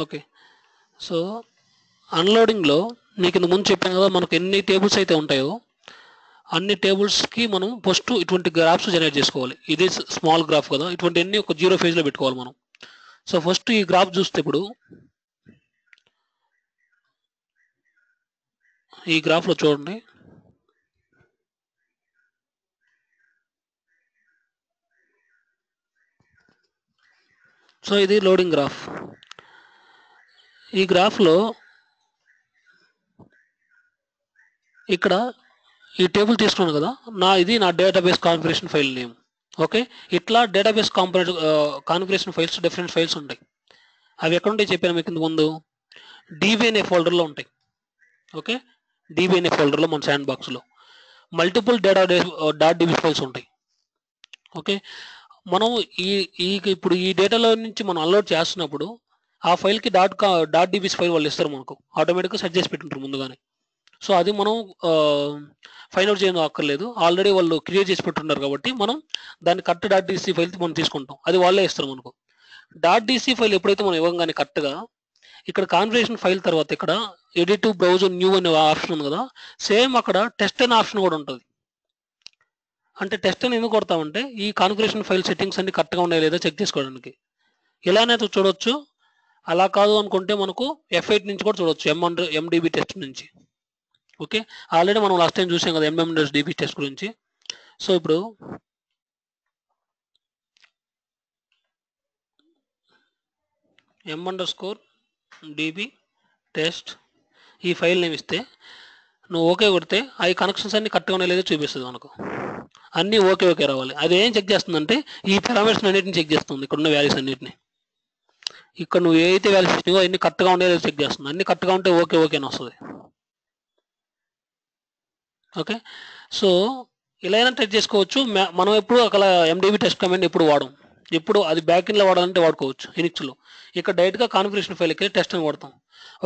Okay. So అన్లోడింగ్లో మీకు ఇంత ముందు చెప్పాను కదా, మనకు ఎన్ని టేబుల్స్ అయితే ఉంటాయో అన్ని టేబుల్స్కి మనం ఫస్ట్ ఇటువంటి గ్రాఫ్స్ జనరేట్ చేసుకోవాలి. ఇది స్మాల్ గ్రాఫ్ కదా, ఇటువంటి అన్ని ఒక 0 ఫేజ్లో పెట్టుకోవాలి మనం. సో ఫస్ట్ ఈ గ్రాఫ్ చూస్తే ఇప్పుడు ఈ గ్రాఫ్లో చూడండి. సో ఇది లోడింగ్ గ్రాఫ్. ఈ గ్రాఫ్లో ఇక్కడ ఈ టేబుల్ తీసుకున్నాను కదా, ఇది నా database configuration file name. Okay, ఇట్లా database configuration files, different files ఉంటాయి. అవి ఎక్కడ ఉంటాయి చెప్పాను మీకు ఇంత ముందు, డీబీ అనే ఫోల్డర్లో ఉంటాయి. ఓకే, డీబీ అనే ఫోల్డర్లో మన శాండ్ బాక్స్లో మల్టిపుల్ డాట్ డీబీ ఫైల్స్ ఉంటాయి. ఓకే, మనం ఇప్పుడు ఈ డేటాలో నుంచి మనం అన్లోడ్ చేస్తున్నప్పుడు ఆ ఫైల్కి డాట్ డీబీస్ ఫైల్ వాళ్ళు ఇస్తారు మనకు, ఆటోమేటిక్గా సెట్ చేసి పెట్టుంటారు ముందుగానే. సో అది మనం ఫైండ్ అవుట్ చేయడం అక్కర్లేదు, ఆల్రెడీ వాళ్ళు క్రియేట్ చేసి పెట్టున్నారు కాబట్టి మనం దాన్ని కరెక్ట్ డాట్ డీసీ ఫైల్ మనం తీసుకుంటాం, అది వాళ్ళే ఇస్తారు మనకు. డాట్ డీసీ ఫైల్ ఎప్పుడైతే మనం ఇవ్వగానే కరెక్ట్గా ఇక్కడ కాన్ఫిగరేషన్ ఫైల్ తర్వాత ఇక్కడ ఎడిట్ బ్రౌజర్ న్యూ అనే ఆప్షన్ ఉంది కదా, సేమ్ అక్కడ టెస్ట్ అనే ఆప్షన్ కూడా ఉంటుంది. అంటే టెస్ట్ అని ఎందుకు కొడతామంటే ఈ కాన్ఫిగరేషన్ ఫైల్ సెట్టింగ్స్ అన్ని కరెక్ట్గా ఉన్నాయో లేదో చెక్ చేసుకోవడానికి. ఇలానే చూడొచ్చు, అలా కాదు అనుకుంటే మనకు F8 నుంచి కూడా చూడొచ్చు, ఎండిబి టెస్ట్ నుంచి. ఓకే, ఆల్రెడీ మనం లాస్ట్ టైం చూసాం కదా ఎంఎంఎస్డిబి టెస్ట్ గురించి. సో ఇప్పుడు m_db టెస్ట్ ఈ ఫైల్ నేమ్ ఇస్తే నువ్వు ఓకే కొడితే ఆ కనెక్షన్స్ అన్ని కరెక్ట్గా ఉన్నాయో లేదో చూపిస్తుంది మనకు. అన్నీ ఓకే రావాలి. అది ఏం చెక్ చేస్తుందంటే ఈ పారామీటర్స్ అన్నిటిని చెక్ చేస్తుంది, ఇక్కడ ఉన్న వాల్యూస్ అన్నిటిని. ఇక్కడ నువ్వు ఏదైతే వాల్యూస్ ఇచ్చినావో అన్ని కరెక్ట్గా ఉన్నాయో లేదో చెక్ చేస్తుంది. అన్ని కరెక్ట్గా ఉంటే ఓకే అని వస్తుంది. ఓకే, సో ఇలా అయినా టెస్ట్ చేసుకోవచ్చు. మనం ఎప్పుడు అక్కడ ఎండిబి టెస్ట్ కమాండ్ ఎప్పుడు వాడం, ఎప్పుడు అది బ్యాక్ ఎండ్లో వాడాలంటే వాడుకోవచ్చు ఎనిక్స్లో. ఇక్కడ డైరెక్ట్గా కాన్ఫిగరేషన్ ఫైల్కి టెస్ట్ అని కొడతాం.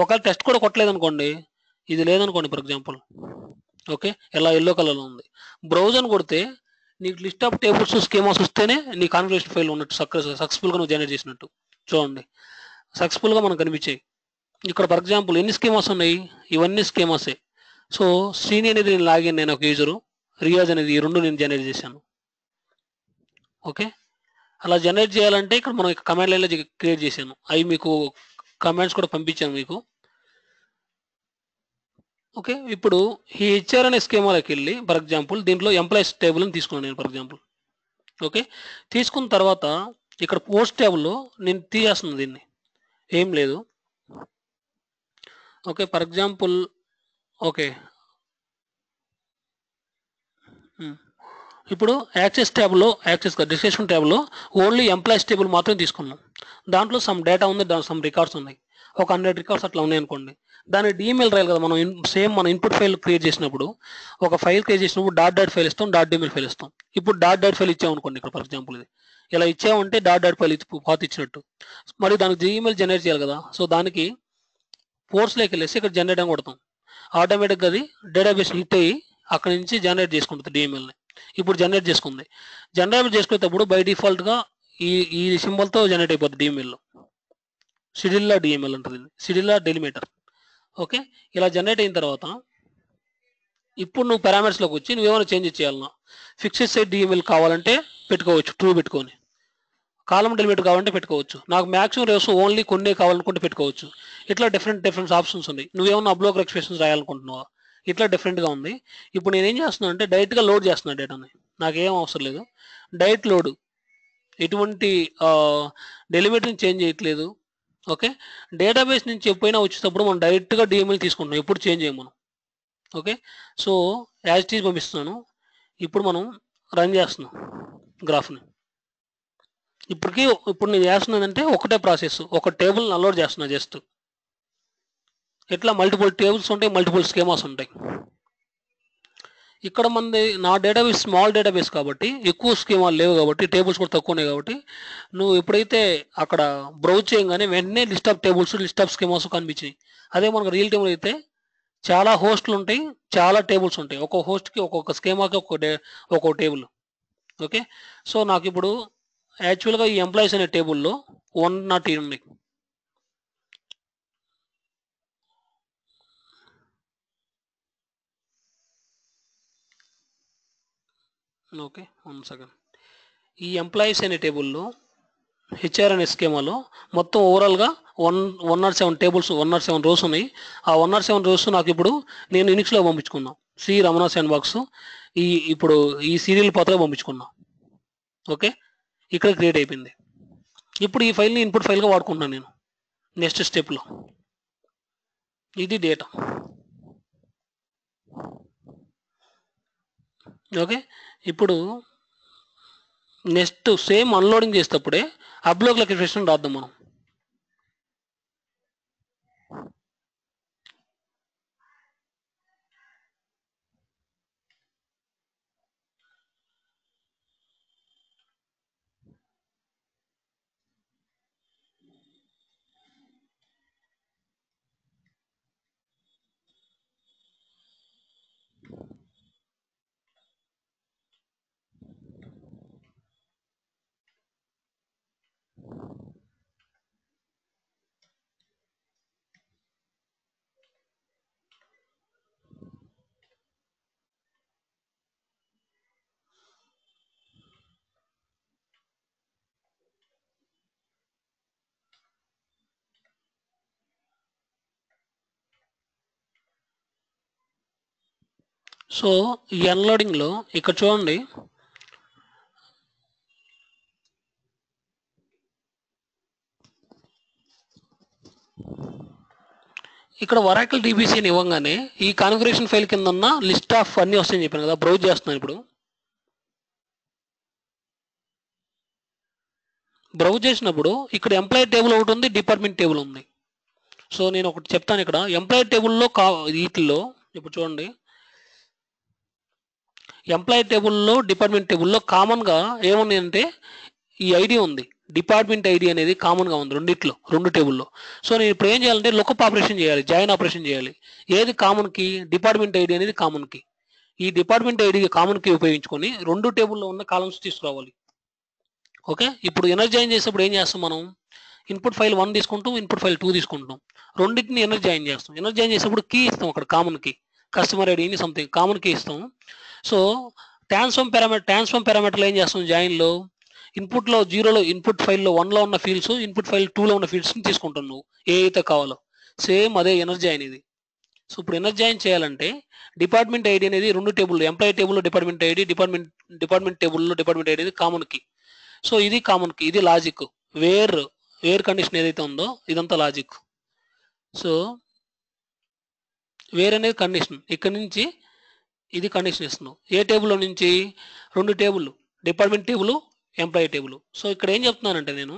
ఒకవేళ టెస్ట్ కూడా కొట్టలేదనుకోండి, ఇది లేదనుకోండి ఫర్ ఎగ్జాంపుల్, ఓకే, ఎలా ఎల్లో కలర్లో ఉంది, బ్రౌజర్ కొడితే నీకు లిస్ట్ ఆఫ్ టేబుల్స్ స్కీమాస్ వస్తేనే నీ కాన్ఫిగరేషన్ ఫైల్ ఉన్నట్టు, సక్సెస్ఫుల్గా నువ్వు జనరేట్ చేసినట్టు. చూడండి, సక్సెస్ఫుల్గా మనకు కనిపించాయి. ఇక్కడ ఫర్ ఎగ్జాంపుల్ ఎన్ని స్కీమాస్ ఉన్నాయి, ఇవన్నీ స్కీమాసే. సో శ్రీని అనేది నేను లాగిన్, నేను ఒక యూజరు, రియాజ్ అనేది, ఈ రెండు నేను జనరేట్ చేశాను. ఓకే, అలా జనరేట్ చేయాలంటే ఇక్కడ మనం కమాండ్ లైన్లో క్రియేట్ చేశాను, అవి మీకు కమాండ్స్ కూడా పంపించాను మీకు. ఓకే, ఇప్పుడు ఈ హెచ్ఆర్ అనే స్కీమాలోకి వెళ్ళి ఫర్ ఎగ్జాంపుల్ దీంట్లో ఎంప్లాయీస్ టేబుల్ని తీసుకున్నాను నేను ఫర్ ఎగ్జాంపుల్. ఓకే, తీసుకున్న తర్వాత ఇక్కడ పోస్ట్ టేబుల్లో నేను తీసేస్తున్నాను దీన్ని, ఏం లేదు. ఓకే, ఫర్ ఎగ్జాంపుల్, ఓకే, ఇప్పుడు యాక్సెస్ డిస్క్రిప్షన్ ట్యాబ్లో ఓన్లీ ఎంప్లాయీస్ టేబుల్ మాత్రం తీసుకున్నాం. దాంట్లో సమ్ డేటా ఉంది, దాంట్లో సమ్ రికార్డ్స్ ఉన్నాయి, ఒక 100 రికార్డ్స్ అట్లా ఉన్నాయి అనుకోండి. దాని డిఎంఎల్ రాయాలి కదా మనం, సేమ్ మన ఇన్పుట్ ఫైల్ క్రియేట్ చేసినప్పుడు, ఒక ఫైల్ క్రియేట్ చేసినప్పుడు డాట్ ఫైల్ ఇస్తాం, డిఎంఎల్ ఫైల్ ఇస్తాం. ఇప్పుడు డాట్ ఫైల్ ఇచ్చామనుకోండి, ఇక్కడ ఫర్ ఎగ్జాంపుల్ ఇది ఇలా ఇచ్చామంటే డాట్ ఫైల్ పాత ఇచ్చినట్టు. మరి దానికి డిఎంఎల్ జనరేట్ చేయాలి కదా, సో దానికి ఫోర్స్లోకి వెళ్ళేసి ఇక్కడ జనరేట్ అని కొడతాం. ఆటోమేటిక్గా అది డేటాబేస్ హిట్ అయ్యి అక్కడి నుంచి జనరేట్ చేసుకుంటుంది డిఎంఎల్ని. ఇప్పుడు జనరేట్ చేసుకుంది. జనరేట్ చేసుకునేటప్పుడు బై డిఫాల్ట్గా ఈ సింబల్తో జనరేట్ అయిపోతుంది డిఎంఎల్లో. షెడ్యూల్లో డిఎంఎల్ ఉంటుంది, షెడ్యూల్లో డెలిమీటర్. ఓకే, ఇలా జనరేట్ అయిన తర్వాత ఇప్పుడు నువ్వు పారామీటర్స్లోకి వచ్చి నువ్వేమైనా చేంజ్ చేయాలన్నా, ఫిక్స్డ్ సైడ్ డిఎంఎల్ కావాలంటే పెట్టుకోవచ్చు, ట్రూ పెట్టుకొని. కాలం డెలిమీటర్ కావాలంటే పెట్టుకోవచ్చు. నాకు మ్యాక్సిమం రేస్ ఓన్లీ కొన్ని కావాలనుకుంటే పెట్టుకోవచ్చు. ఇట్లా డిఫరెంట్ ఆప్షన్స్ ఉన్నాయి. నువ్వేమన్నా అబ్లోక్ ఎక్స్ప్రెషన్స్ రాయాలనుకుంటున్నావా, ఇట్లా డిఫరెంట్గా ఉంది. ఇప్పుడు నేనేం చేస్తున్నాను అంటే డైరెక్ట్గా లోడ్ చేస్తున్నాను డేటాని, నాకేం అవసరం లేదు, డైరెక్ట్ లోడ్, ఎటువంటి డెలిమీటర్ని చేంజ్ చేయట్లేదు. ఓకే, డేటాబేస్ నుంచి ఎప్పుడైనా వచ్చేటప్పుడు మనం డైరెక్ట్గా డిఎంఎల్ తీసుకుంటాం, ఎప్పుడు చేంజ్ చేయం మనం. Okay, so as it is పంపిస్తున్నాను. ఇప్పుడు మనం రన్ చేస్తున్నాం గ్రాఫ్ని. ఇప్పుడు నేను చేస్తున్నదంటే ఒకటే ప్రాసెస్, ఒక టేబుల్ అన్లోడ్ చేస్తున్నా జస్ట్. ఇట్లా మల్టిపుల్ టేబుల్స్ ఉంటాయి, మల్టిపుల్ స్కీమాస్ ఉంటాయి. ఇక్కడ నా డేటాబేస్ స్మాల్ డేటాబేస్ కాబట్టి ఎక్కువ స్కీమాలు లేవు కాబట్టి, టేబుల్స్ కూడా తక్కువ ఉన్నాయి కాబట్టి, నువ్వు ఎప్పుడైతే అక్కడ బ్రౌజ్ చేయగానే వెంటనే list of tables, list of schemas కనిపించాయి. అదే మనకు రియల్ టైంలో అయితే చాలా హోస్ట్లు ఉంటాయి, చాలా టేబుల్స్ ఉంటాయి, ఒక్కొక్క హోస్ట్కి ఒక్కొక్క స్కీమాకి ఒక్కొక్క టేబుల్. ఓకే, సో నాకు ఇప్పుడు యాక్చువల్గా ఈ ఎంప్లాయీస్ అనే టేబుల్లో 108 ఉన్నాయి. Okay, 1 second. ఈ ఎంప్లాయీస్ అనే టేబుల్లో హెచ్ఆర్ అనే స్కీమాలో మొత్తం ఓవరాల్గా 107 టేబుల్స్, 107 రోస్ ఉన్నాయి. ఆ 107 రోస్ నాకు ఇప్పుడు నేను యూనిక్స్లో పంపించుకున్నాను. సి రమణ శాండ్ బాక్స్ ఇప్పుడు ఈ సీరియల్ పాత్రలో పంపించుకున్నాను. ఓకే, ఇక్కడ క్రియేట్ అయిపోయింది. ఇప్పుడు ఈ ఫైల్ని ఇన్పుట్ ఫైల్గా వాడుకుంటున్నాను నేను నెక్స్ట్ స్టెప్లో. ఇది డేటా. ఓకే, ఇప్పుడు నెక్స్ట్ సేమ్ అన్లోడింగ్ చేసేటప్పుడే అప్లోడ్ లొకేషన్ రాద్దాం మనం. సో ఈ అన్లోడింగ్లో ఇక్కడ చూడండి, ఇక్కడ ఒరాకిల్ DBC అని ఇవ్వగానే ఈ కాన్ఫిగరేషన్ ఫైల్ కింద ఉన్న లిస్ట్ ఆఫ్ అన్నీ వస్తాయని చెప్పాను కదా. బ్రౌజ్ చేస్తున్నాను. ఇప్పుడు బ్రౌజ్ చేసినప్పుడు ఇక్కడ ఎంప్లాయీ టేబుల్ ఒకటి ఉంది, డిపార్ట్మెంట్ టేబుల్ ఉంది. సో నేను ఒకటి చెప్తాను. ఇక్కడ ఎంప్లాయీ టేబుల్లో వీటిల్లో ఇప్పుడు చూడండి, ఎంప్లాయీ టేబుల్లో డిపార్ట్మెంట్ టేబుల్లో కామన్గా ఏమున్నాయంటే ఈ ఐడి ఉంది, డిపార్ట్మెంట్ ఐడి అనేది కామన్గా ఉంది రెండిట్లో, రెండు టేబుల్లో. సో నేను ఇప్పుడు ఏం చేయాలంటే లుకప్ ఆపరేషన్ చేయాలి, జాయిన్ ఆపరేషన్ చేయాలి. ఏది కామన్కి? డిపార్ట్మెంట్ ఐడి అనేది కామన్కి. ఈ డిపార్ట్మెంట్ ఐడి కామన్కి ఉపయోగించుకొని రెండు టేబుల్లో ఉన్న కాలమ్స్ తీసుకురావాలి. ఓకే, ఇప్పుడు ఎనర్జైన్ చేసేప్పుడు ఏం చేస్తాం మనం? ఇన్పుట్ ఫైల్ 1 తీసుకుంటాం, ఇన్పుట్ ఫైల్ 2 తీసుకుంటాం. రెండింటిని ఎనర్జైన్ చేస్తాం. ఎనర్జైన్ చేసేప్పుడు కీ ఇస్తాం, అక్కడ కామన్కి కస్టమర్ ఐడిని సంథింగ్ కామన్ కీ ఇస్తాం. సో ట్రాన్స్ఫార్మ్ పారామీటర్లో ఏం చేస్తాం? జాయిన్లో ఇన్పుట్లో 0లో ఇన్పుట్ ఫైల్లో 1లో ఉన్న ఫీల్డ్స్, ఇన్పుట్ ఫైల్ 2లో ఉన్న ఫీల్డ్స్ని తీసుకుంటాం నువ్వు ఏ అయితే కావాలో. సేమ్ అదే ఎనర్జైన్ ఇది. సో ఇప్పుడు ఎనర్జైన్ చేయాలంటే డిపార్ట్మెంట్ ఐడి అనేది రెండు టేబుల్, ఎంప్లాయీ టేబుల్లో డిపార్ట్మెంట్ ఐడి, డిపార్ట్మెంట్ టేబుల్లో డిపార్ట్మెంట్ ఐడి అనేది కామన్ కీ. సో ఇది కామన్ కీ, ఇది లాజిక్. వేర్ కండిషన్ ఏదైతే ఉందో ఇదంతా లాజిక్. సో వేర్ అనేది కండిషన్, ఇక్కడ నుంచి ఇది కండిషన్ ఇస్తున్నాం. ఏ టేబుల్లో నుంచి? రెండు table, department table, employee table. So ఇక్కడ ఏం చెప్తున్నానంటే నేను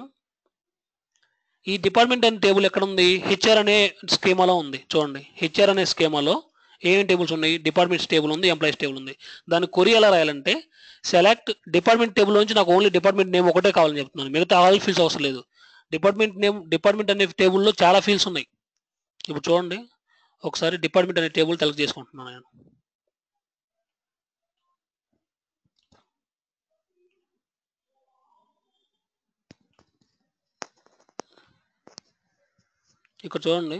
ఈ డిపార్ట్మెంట్ అనే టేబుల్ ఎక్కడ ఉంది? హెచ్ఆర్ అనే స్కీమాలో ఉంది. చూడండి, హెచ్ఆర్ అనే స్కీమాలో ఏమేమి టేబుల్స్ ఉన్నాయి? డిపార్ట్మెంట్స్ టేబుల్ ఉంది, ఎంప్లాయీస్ టేబుల్ ఉంది. దాన్ని కొరి ఎలా రాయాలంటే సెలెక్ట్ డిపార్ట్మెంట్ టేబుల్ నుంచి నాకు ఓన్లీ డిపార్ట్మెంట్ నేమ్ ఒకటే కావాలని చెప్తున్నాను, మిగతా ఆల్ ఫీల్డ్స్ అవసరం లేదు. డిపార్ట్మెంట్ నేమ్, డిపార్ట్మెంట్ అనే టేబుల్లో చాలా ఫీల్డ్స్ ఉన్నాయి. ఇప్పుడు చూడండి, ఒకసారి డిపార్ట్మెంట్ అనే టేబుల్ సెలెక్ట్ చేసుకుంటున్నాను నేను. ఇక్కడ చూడండి,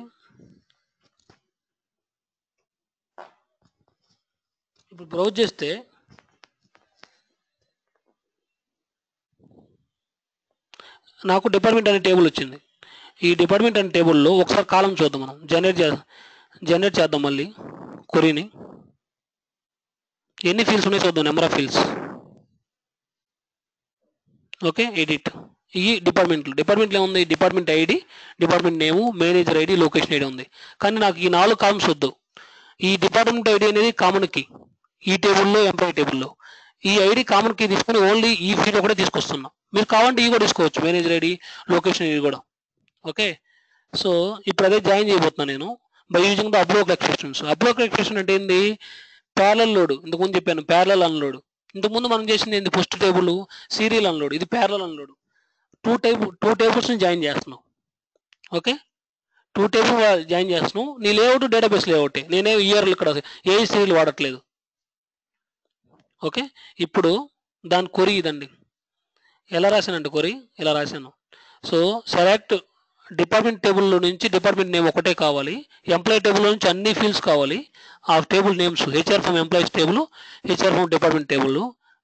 ఇప్పుడు బ్రౌజ్ చేస్తే నాకు డిపార్ట్మెంట్ అనే టేబుల్ వచ్చింది. ఈ డిపార్ట్మెంట్ అనే టేబుల్లో ఒకసారి కాలం చూద్దాం మనం. జనరేట్ చేద్దాం మళ్ళీ కొరీని. ఎన్ని ఫీల్డ్స్ ఉన్నాయి చూద్దాం, number of fields. Okay, edit. ఈ డిపార్ట్మెంట్లో ఏముంది? డిపార్ట్మెంట్ ఐడి, డిపార్ట్మెంట్ నేము, మేనేజర్ ఐడి, లొకేషన్ ఐడి ఉంది. కానీ నాకు ఈ 4 కాలమ్స్ వద్దు. ఈ డిపార్ట్మెంట్ ఐడి అనేది కామన్ కీ ఈ టేబుల్లో, ఎంప్లాయీ టేబుల్లో. ఈ ఐడి కామన్ కీ తీసుకొని ఓన్లీ ఈ ఫీల్డ్ ఒకటే తీసుకొస్తున్నా. మీరు కావాలంటే ఈ కూడా తీసుకోవచ్చు, మేనేజర్ ఐడి, లొకేషన్ ఐడి కూడా. ఓకే, సో ఇప్పుడు అదే జాయిన్ చేయబోతున్నాను నేను by using the upload expressions. Upload expression అంటే ఏంది? Parallel load. ఇంతకుముందు చెప్పాను ప్యారలల్ అన్లోడ్. ఇంతకుముందు మనం చేసింది ఏంది? ఫస్ట్ టేబుల్ సీరియల్ అన్లోడ్, ఇది ప్యారలల్ అన్లోడ్. టూ టేబుల్స్ని జాయిన్ చేస్తున్నాం. ఓకే, 2 టేబుల్ జాయిన్ చేస్తున్నాం. నీ లేఅవుట్ డేటాబేస్ లేఅవుటే, నేనే ఇయర్లు ఇక్కడ ఏ సీరియల్ వాడట్లేదు. ఓకే, ఇప్పుడు దాని కొరి ఇదండి. ఎలా రాశానంటే కొరి ఇలా రాశాను. సో సెలెక్ట్ డిపార్ట్మెంట్ టేబుల్లో నుంచి డిపార్ట్మెంట్ నేమ్ ఒకటే కావాలి, ఎంప్లాయీ టేబుల్లో నుంచి అన్ని ఫీల్డ్స్ కావాలి. ఆ table names HR from employees table, HR from department table,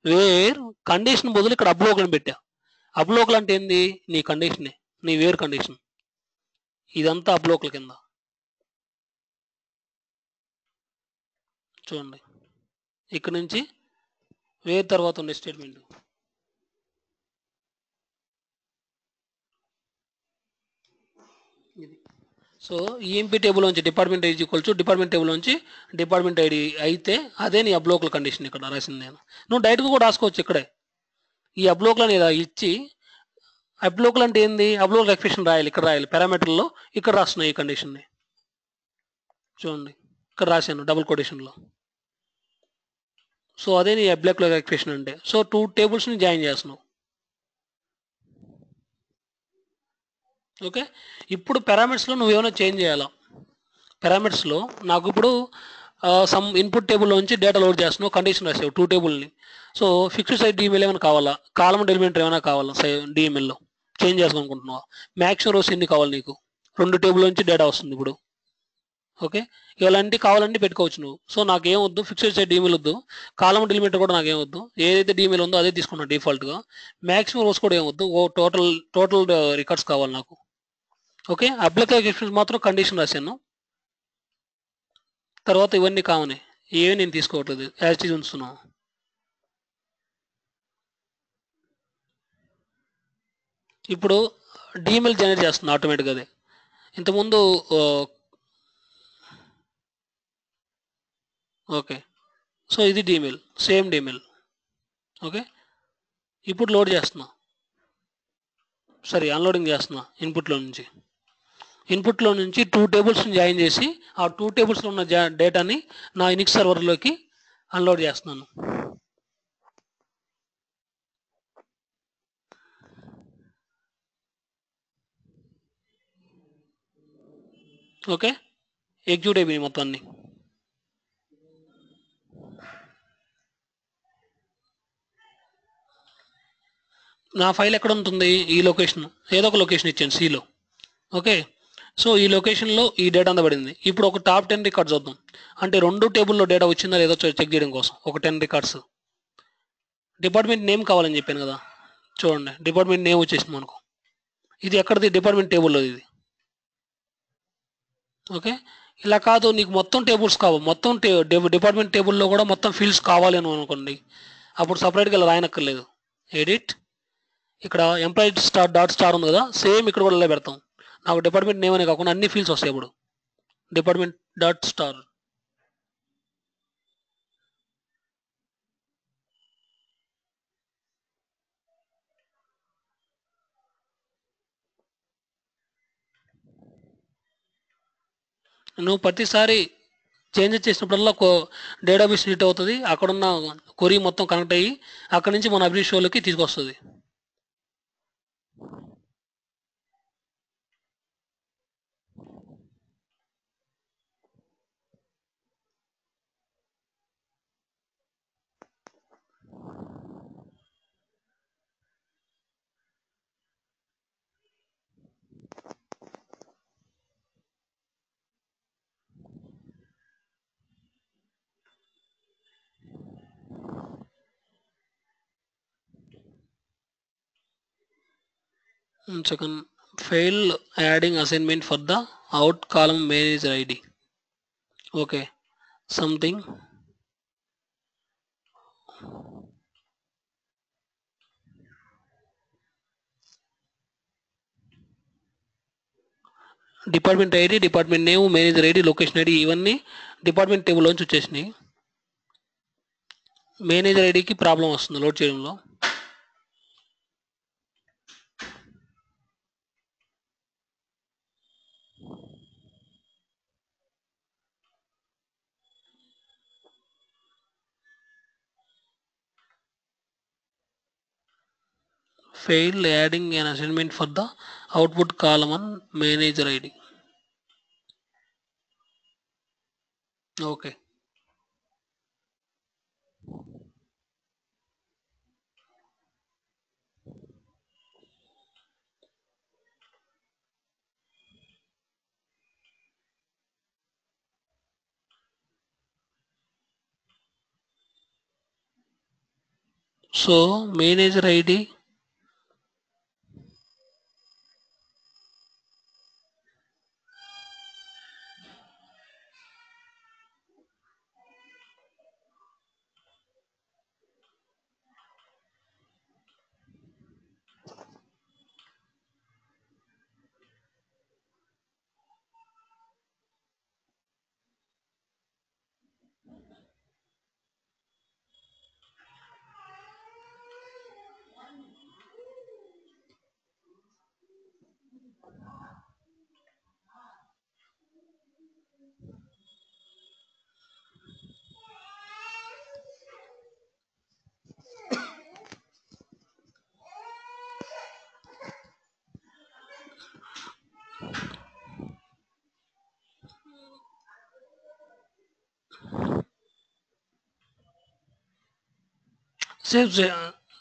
where condition బదులు ఇక్కడ అబ్లోకల్ అని పెట్టా. అబ్లోకల్ అంటే ఏంది? నీ కండిషనే, నీ వేర్ కండిషన్. ఇదంతా అబ్లోకల్ కింద. చూడండి, ఇక్కడ నుంచి వేర్ తర్వాత ఉండే స్టేట్మెంట్. ఇది. సో ఈఎంపీ టేబుల్ నుంచి department ID equal to department table నుంచి డిపార్ట్మెంట్ ఐడి అయితే అదే నీ అబ్లోకల్ కండిషన్ ఇక్కడ రాసింది నేను. నువ్వు డైరెక్ట్గా కూడా రాసుకోవచ్చు ఇక్కడే. ఈ అబ్లోకల్ అనేది ఇచ్చి, అబ్లోకల్ అంటే ఏంది? అబ్లోకల్ ఎక్స్ప్రెషన్ రాయాలి, ఇక్కడ రాయాలి పారామీటర్లో. ఇక్కడ రాస్తున్నాయి ఈ కండిషన్ని. చూడండి, ఇక్కడ రాశాను డబుల్ కొటేషన్లో. సో అదే నీ అబ్లోకల్ ఎక్స్ప్రెషన్ అంటే. సో 2 టేబుల్స్ని జాయిన్ చేస్తున్నావు. ఓకే, ఇప్పుడు పారామీటర్స్లో నువ్వేమైనా చేంజ్ చేయాలా? పారామీటర్స్లో నాకు ఇప్పుడు సమ్ ఇన్పుట్ టేబుల్లో నుంచి డేటా లోడ్ చేస్తున్నావు, కండిషన్ రాసావు 2 టేబుల్ని. సో ఫిక్స్డ్ సైజ్ డిఎంఎల్ ఏమైనా కావాలా? కాలమ్ ఎలిమెంట్ ఏమైనా కావాలా డిఎంఎల్లో చేంజ్ చేసుకోనుకుంటున్నావా? మ్యాక్సిమం రోస్ ఎన్ని కావాలి నీకు? 2 టేబుల్ నుంచి డేటా వస్తుంది ఇప్పుడు. ఓకే, ఇలాంటి కావాలంటే పెట్టుకోవచ్చు నువ్వు. సో నాకేం వద్దు, ఫిక్స్డ్ సైజ్ డిఎంఎల్ వద్దు, కాలమ్ ఎలిమెంట్ కూడా నాకేం వద్దు, ఏదైతే డిఎంఎల్ ఉందో అదే తీసుకున్నా డిఫాల్ట్గా. మ్యాక్సిమం రోస్ కూడా ఏం వద్దు, టోటల్ రికార్డ్స్ కావాలి నాకు. ఓకే, అప్లికేషన్స్ మాత్రం కండిషన్ రాశాను. తర్వాత ఇవన్నీ కామనే, ఏవి నేను తీసుకోవట్లేదు, యాజ్ ఇట్ ఈజ్ ఉంచుతున్నాను. ఇప్పుడు డిఎంఎల్ జనరేట్ చేస్తుంది ఆటోమేటిక్గా అదే. ఇంతకుముందు ఓకే, సో ఇది డిఎంఎల్, సేమ్ డిఎంఎల్. ఓకే, ఇప్పుడు లోడ్ చేస్తున్నా, సరే అన్లోడింగ్ చేస్తున్నా ఇన్పుట్లో నుంచి 2 టేబుల్స్ని జాయిన్ చేసి ఆ 2 టేబుల్స్లో ఉన్న డేటాని నా యునిక్స్ సర్వర్లోకి అన్లోడ్ చేస్తున్నాను. ఓకే, ఎగ్జిక్యూట్ అయిపోయింది మొత్తం అన్ని. నా ఫైల్ ఎక్కడ ఉంటుంది? ఈ లొకేషన్, ఏదో ఒక లొకేషన్ ఇచ్చాను సిలో. ఓకే, సో ఈ లొకేషన్లో ఈ డేటా అంతా పడింది. ఇప్పుడు ఒక టాప్ 10 రికార్డ్స్ చూద్దాం. అంటే 2 టేబుల్లో డేటా వచ్చిందా లేదో చెక్ చేయడం కోసం ఒక 10 రికార్డ్స్. డిపార్ట్మెంట్ నేమ్ కావాలని చెప్పాను కదా, చూడండి డిపార్ట్మెంట్ నేమ్ వచ్చేసింది మనకు. ఇది ఎక్కడిది? డిపార్ట్మెంట్ టేబుల్లో ఇది. ఓకే, ఇలా కాదు, నీకు మొత్తం టేబుల్స్ కావాలి, మొత్తం డిపార్ట్మెంట్ టేబుల్లో కూడా మొత్తం ఫీల్డ్స్ కావాలి అని అనుకోండి, అప్పుడు సపరేట్గా ఇలా రాయనక్కర్లేదు. ఎడిట్, ఇక్కడ ఎంప్లాయీ స్టార్ డాట్ స్టార్ ఉంది కదా, సేమ్ ఇక్కడ కూడా ఇలా పెడతాం. నాకు డిపార్ట్మెంట్ నేమ్ అనే కాకుండా అన్ని ఫీల్డ్స్ వస్తాయి. ఇప్పుడు డిపార్ట్మెంట్ డాట్ స్టార్. నువ్వు ప్రతిసారి చేంజెస్ చేసినప్పుడల్లా డేటాబేస్ హిట్ అవుతుంది, అక్కడున్న కొరీ మొత్తం కనెక్ట్ అయ్యి అక్కడ నుంచి మన అభిష్ షోలోకి తీసుకొస్తుంది. Second, fail adding assignment for the out column manager ID. Okay, something department ID, department name, manager ID, location ID ఇవన్నీ డిపార్ట్మెంట్ టేబుల్లోంచి వచ్చేసినాయి. మేనేజర్ ఐడికి ప్రాబ్లం వస్తుంది లోడ్ చేయడంలో. Failed adding an assignment for the output column on manager ID. Okay, so manager ID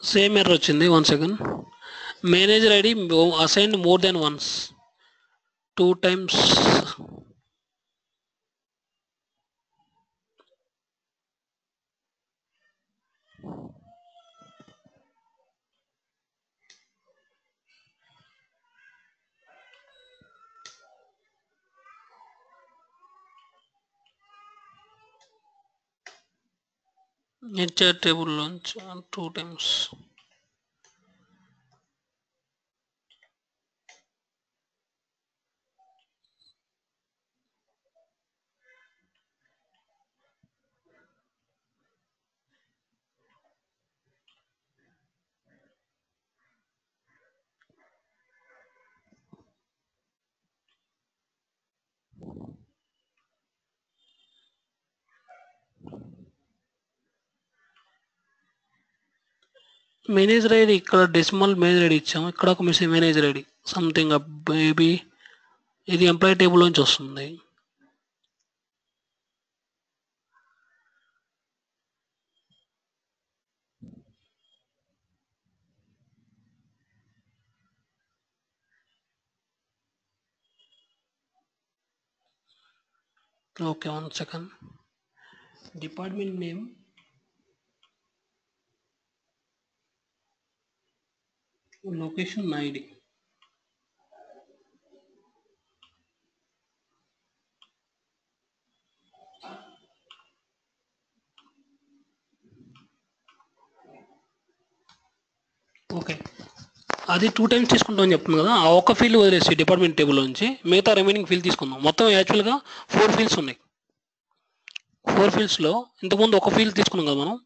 same error వచ్చింది. 1 second. Manager ID assigned more than once, 2 times. HR table నుంచి 2 times. Manager ID ఇక్కడ decimal manager ID ఇచ్చాము, ఇక్కడ ఒక manager ID something maybe ఇది employee table నుంచి వస్తుంది. Okay, 1 second. Department name location ID okay. అది 2 times తీసుకుంటామని చెప్తుంది కదా, ఆ ఒక్క ఫీల్డ్ వదిలేసి డిపార్ట్మెంట్ టేబుల్ నుంచి మిగతా రిమైనింగ్ ఫీల్డ్ తీసుకుందాం. మొత్తం యాక్చువల్గా 4 ఫీల్డ్స్ ఉన్నాయి. 4 ఫీల్డ్స్లో ఇంతకుముందు ఒక ఫీల్డ్ తీసుకున్నాం కదా మనం,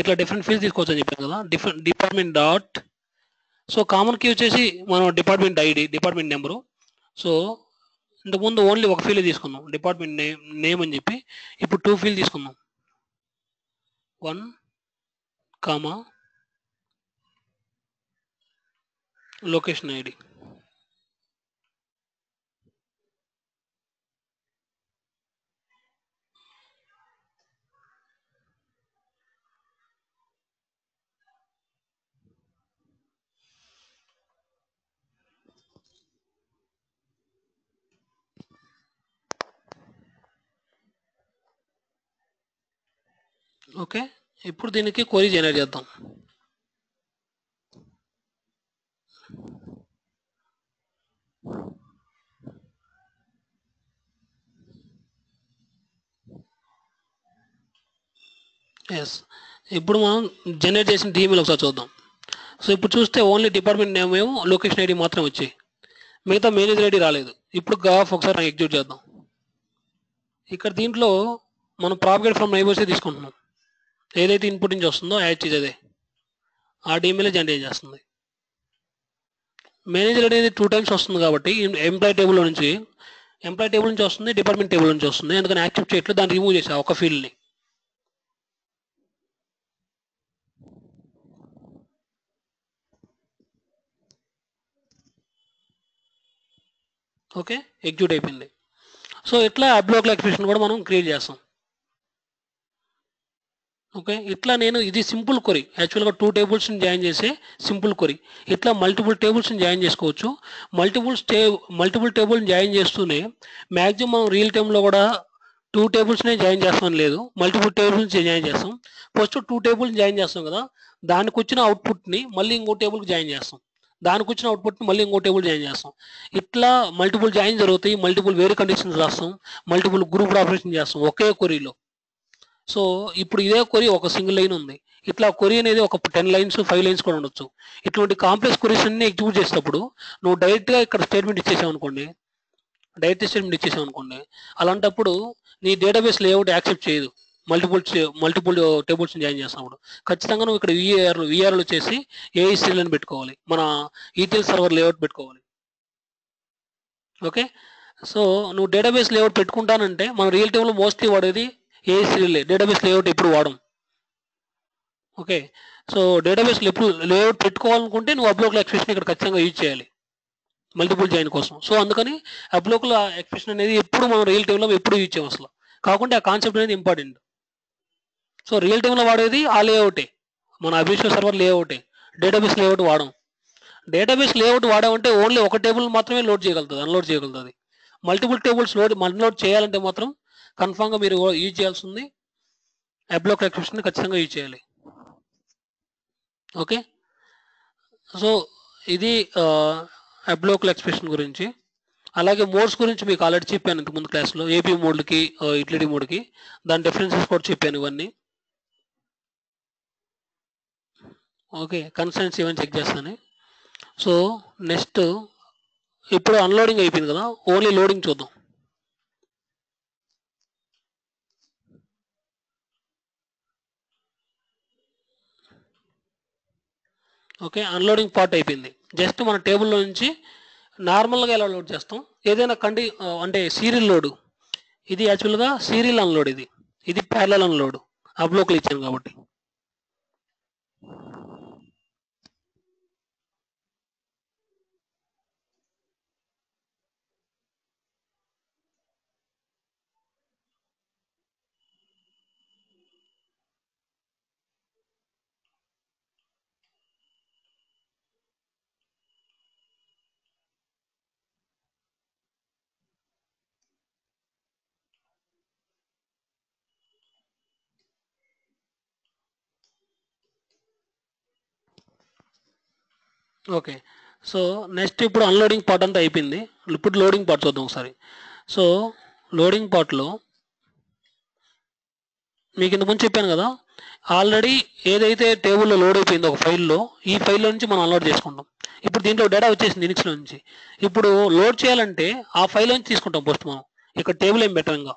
ఇట్లా డిఫరెంట్ ఫీల్డ్స్ తీసుకోవచ్చు అని చెప్పాను కదా. Department dot, so common key వచ్చేసి మనం department ID, department number. So ఇంతకుముందు ఓన్లీ ఒక ఫీల్డ్ తీసుకున్నాం, డిపార్ట్మెంట్ నేమ్ అని చెప్పి. ఇప్పుడు 2 ఫీల్డ్ తీసుకుందాం, 1, లొకేషన్ ఐడి. ఓకే, ఇప్పుడు దీనికి క్వరీ జనరేట్ చేద్దాం. ఎస్, ఇప్పుడు మనం జనరేట్ చేసిన ఈమెయిల్ ఒకసారి చూద్దాం. సో ఇప్పుడు చూస్తే ఓన్లీ డిపార్ట్మెంట్ నేమ్ ఏమో, లొకేషన్ ఐడి మాత్రం వచ్చాయి, మిగతా మేనేజర్ ఐడి రాలేదు. ఇప్పుడు గ్రాఫ్ ఒకసారి ఎగ్జిక్యూట్ చేద్దాం. ఇక్కడ దీంట్లో మనం ప్రాపగేట్ ఫ్రమ్ నైబర్సే తీసుకుంటున్నాం, ఏదైతే ఇన్పుట్ నుంచి వస్తుందో యాడ్ అదే ఆ ఈమెయిల్ జనరేట్ చేస్తుంది. మేనేజర్ అనేది 2 times వస్తుంది కాబట్టి ఎంప్లాయీ టేబుల్ నుంచి వస్తుంది, డిపార్ట్మెంట్ టేబుల్ నుంచి వస్తుంది. ఎందుకని యాక్సెప్ట్ చేయట్లేదు, దాన్ని రిమూవ్ చేసా ఒక ఫీల్డ్ని. ఓకే, ఎగ్జిక్యూట్ అయిపోయింది. సో ఇట్లా అబ్లాక్ ఎక్స్ప్రెషన్ కూడా మనం క్రియేట్ చేస్తాం. ఓకే, ఇట్లా నేను ఇది సింపుల్ క్వరీ, యాక్చువల్గా 2 tablesని జాయిన్ చేసే సింపుల్ క్వరీ. ఇట్లా మల్టిపుల్ టేబుల్స్ని జాయిన్ చేసుకోవచ్చు. మల్టిపుల్ టేబుల్ని జాయిన్ చేస్తూనే మ్యాక్సిమం మనం రియల్ టైంలో కూడా 2 tablesనే జాయిన్ చేస్తామని లేదు, మల్టిపుల్ టేబుల్స్ జాయిన్ చేస్తాం. ఫస్ట్ 2 tables జాయిన్ చేస్తాం కదా, దానికి వచ్చిన అవుట్పుట్ని మళ్ళీ ఇంకో టేబుల్కి జాయిన్ చేస్తాం, దానికి వచ్చిన అవుట్పుట్ని మళ్ళీ ఇంకో టేబుల్ జాయిన్ చేస్తాం. ఇట్లా మల్టిపుల్ జాయిన్ జరుగుతాయి, మల్టిపుల్ వేరే కండిషన్స్ రాస్తాం, మల్టిపుల్ గ్రూప్ ఆపరేషన్ చేస్తాం ఒకే క్వరీలో. సో ఇప్పుడు ఇదే క్వరీ ఒక సింగిల్ లైన్ ఉంది, ఇట్లా క్వరీ అనేది ఒక 10 లైన్స్ 5 లైన్స్ కూడా ఉండొచ్చు. ఇటువంటి కాంప్లెక్స్ క్వరీస్ అన్ని ఎగ్జిక్యూట్ చేసేటప్పుడు నువ్వు డైరెక్ట్గా ఇక్కడ స్టేట్మెంట్ ఇచ్చేసావు అనుకోండి, అలాంటప్పుడు నీ డేటాబేస్ లేఅవుట్ యాక్సెప్ట్ చేయదు మల్టిపుల్ టేబుల్స్ జాయిన్ చేసినప్పుడు. ఖచ్చితంగా నువ్వు ఇక్కడ విఆర్లు చేసి ఏఈసీలను పెట్టుకోవాలి, మన ఈటీఎల్ సర్వర్ లేఅవుట్ పెట్టుకోవాలి. ఓకే, సో నువ్వు డేటాబేస్ లేఅవుట్ పెట్టుకుంటానంటే మనం రియల్ టైంలో మోస్ట్లీ వాడేది ఏఈసీలే, డేటాబేస్ లేఅవుట్ ఎప్పుడు వాడడం. ఓకే, సో డేటాబేస్ లేఅవుట్ పెట్టుకోవాలనుకుంటే నువ్వు అబ్లోకల్ ఎక్స్ప్రెషన్ ఇక్కడ ఖచ్చితంగా యూజ్ చేయాలి మల్టిపుల్ జాయిన్ కోసం. సో అందుకని అబ్లోకల్ ఎక్స్ప్రెషన్ అనేది ఎప్పుడు మనం రియల్ టైంలో ఎప్పుడు యూజ్ చేయం అసలు, కాకుండా ఆ కాన్సెప్ట్ అనేది ఇంపార్టెంట్. సో రియల్ టైంలో వాడేది ఆ లేఅవుటే, మన అభిషేక్ సర్వర్ లేఅవుటే, డేటాబేస్ లేఅవుట్ వాడడం. డేటాబేస్ లేఅవుట్ వాడామంటే ఓన్లీ ఒక టేబుల్ మాత్రమే అన్లోడ్ చేయగలుగుతుంది. మల్టిపుల్ టేబుల్స్ అన్లోడ్ చేయాలంటే మాత్రం కన్ఫామ్గా మీరు యూజ్ చేయాల్సింది అబ్లోకల్ ఎక్స్ప్రెషన్ ఖచ్చితంగా యూజ్ చేయాలి. ఓకే, సో ఇది అబ్లోకల్ ఎక్స్ప్రెషన్ గురించి. అలాగే మోడ్స్ గురించి మీకు ఆల్రెడీ చెప్పాను ఇంతకుముందు క్లాస్లో, ఏపీ మోడ్కి యుటిలిటీ మోడ్కి దాని డిఫరెన్సెస్ కూడా చెప్పాను ఇవన్నీ. ఓకే, కన్సర్న్స్ ఇవన్నీ చెక్ చేస్తాను. సో నెక్స్ట్ ఇప్పుడు అన్లోడింగ్ అయిపోయింది కదా, ఓన్లీ లోడింగ్ చూద్దాం. ఓకే, అన్లోడింగ్ పార్ట్ అయిపోయింది. జస్ట్ మన టేబుల్లో నుంచి నార్మల్గా ఎలా లోడ్ చేస్తాం, ఏదైనా అంటే సీరియల్ లోడ్, ఇది యాక్చువల్గా సీరియల్ అన్లోడ్, ఇది ప్యారలల్ అన్లోడ్, అబ్లోకల్ ఇచ్చాను కాబట్టి. ఓకే, సో నెక్స్ట్ ఇప్పుడు అన్లోడింగ్ పార్ట్ అంతా అయిపోయింది. ఇప్పుడు లోడింగ్ పార్ట్ చూద్దాం ఒకసారి. సో లోడింగ్ పార్ట్లో మీకు ఇంతకుముందు చెప్పాను కదా, ఆల్రెడీ ఏదైతే టేబుల్లో లోడ్ అయిపోయిందో ఒక ఫైల్లో, ఈ ఫైల్లో నుంచి మనం అన్లోడ్ చేసుకుంటాం. ఇప్పుడు దీంట్లో డేటా వచ్చేసింది ఇనిక్స్లో నుంచి. ఇప్పుడు లోడ్ చేయాలంటే ఆ ఫైల్ నుంచి తీసుకుంటాం ఫస్ట్ మనం, ఇక్కడ టేబుల్ ఏం పెట్టంగా.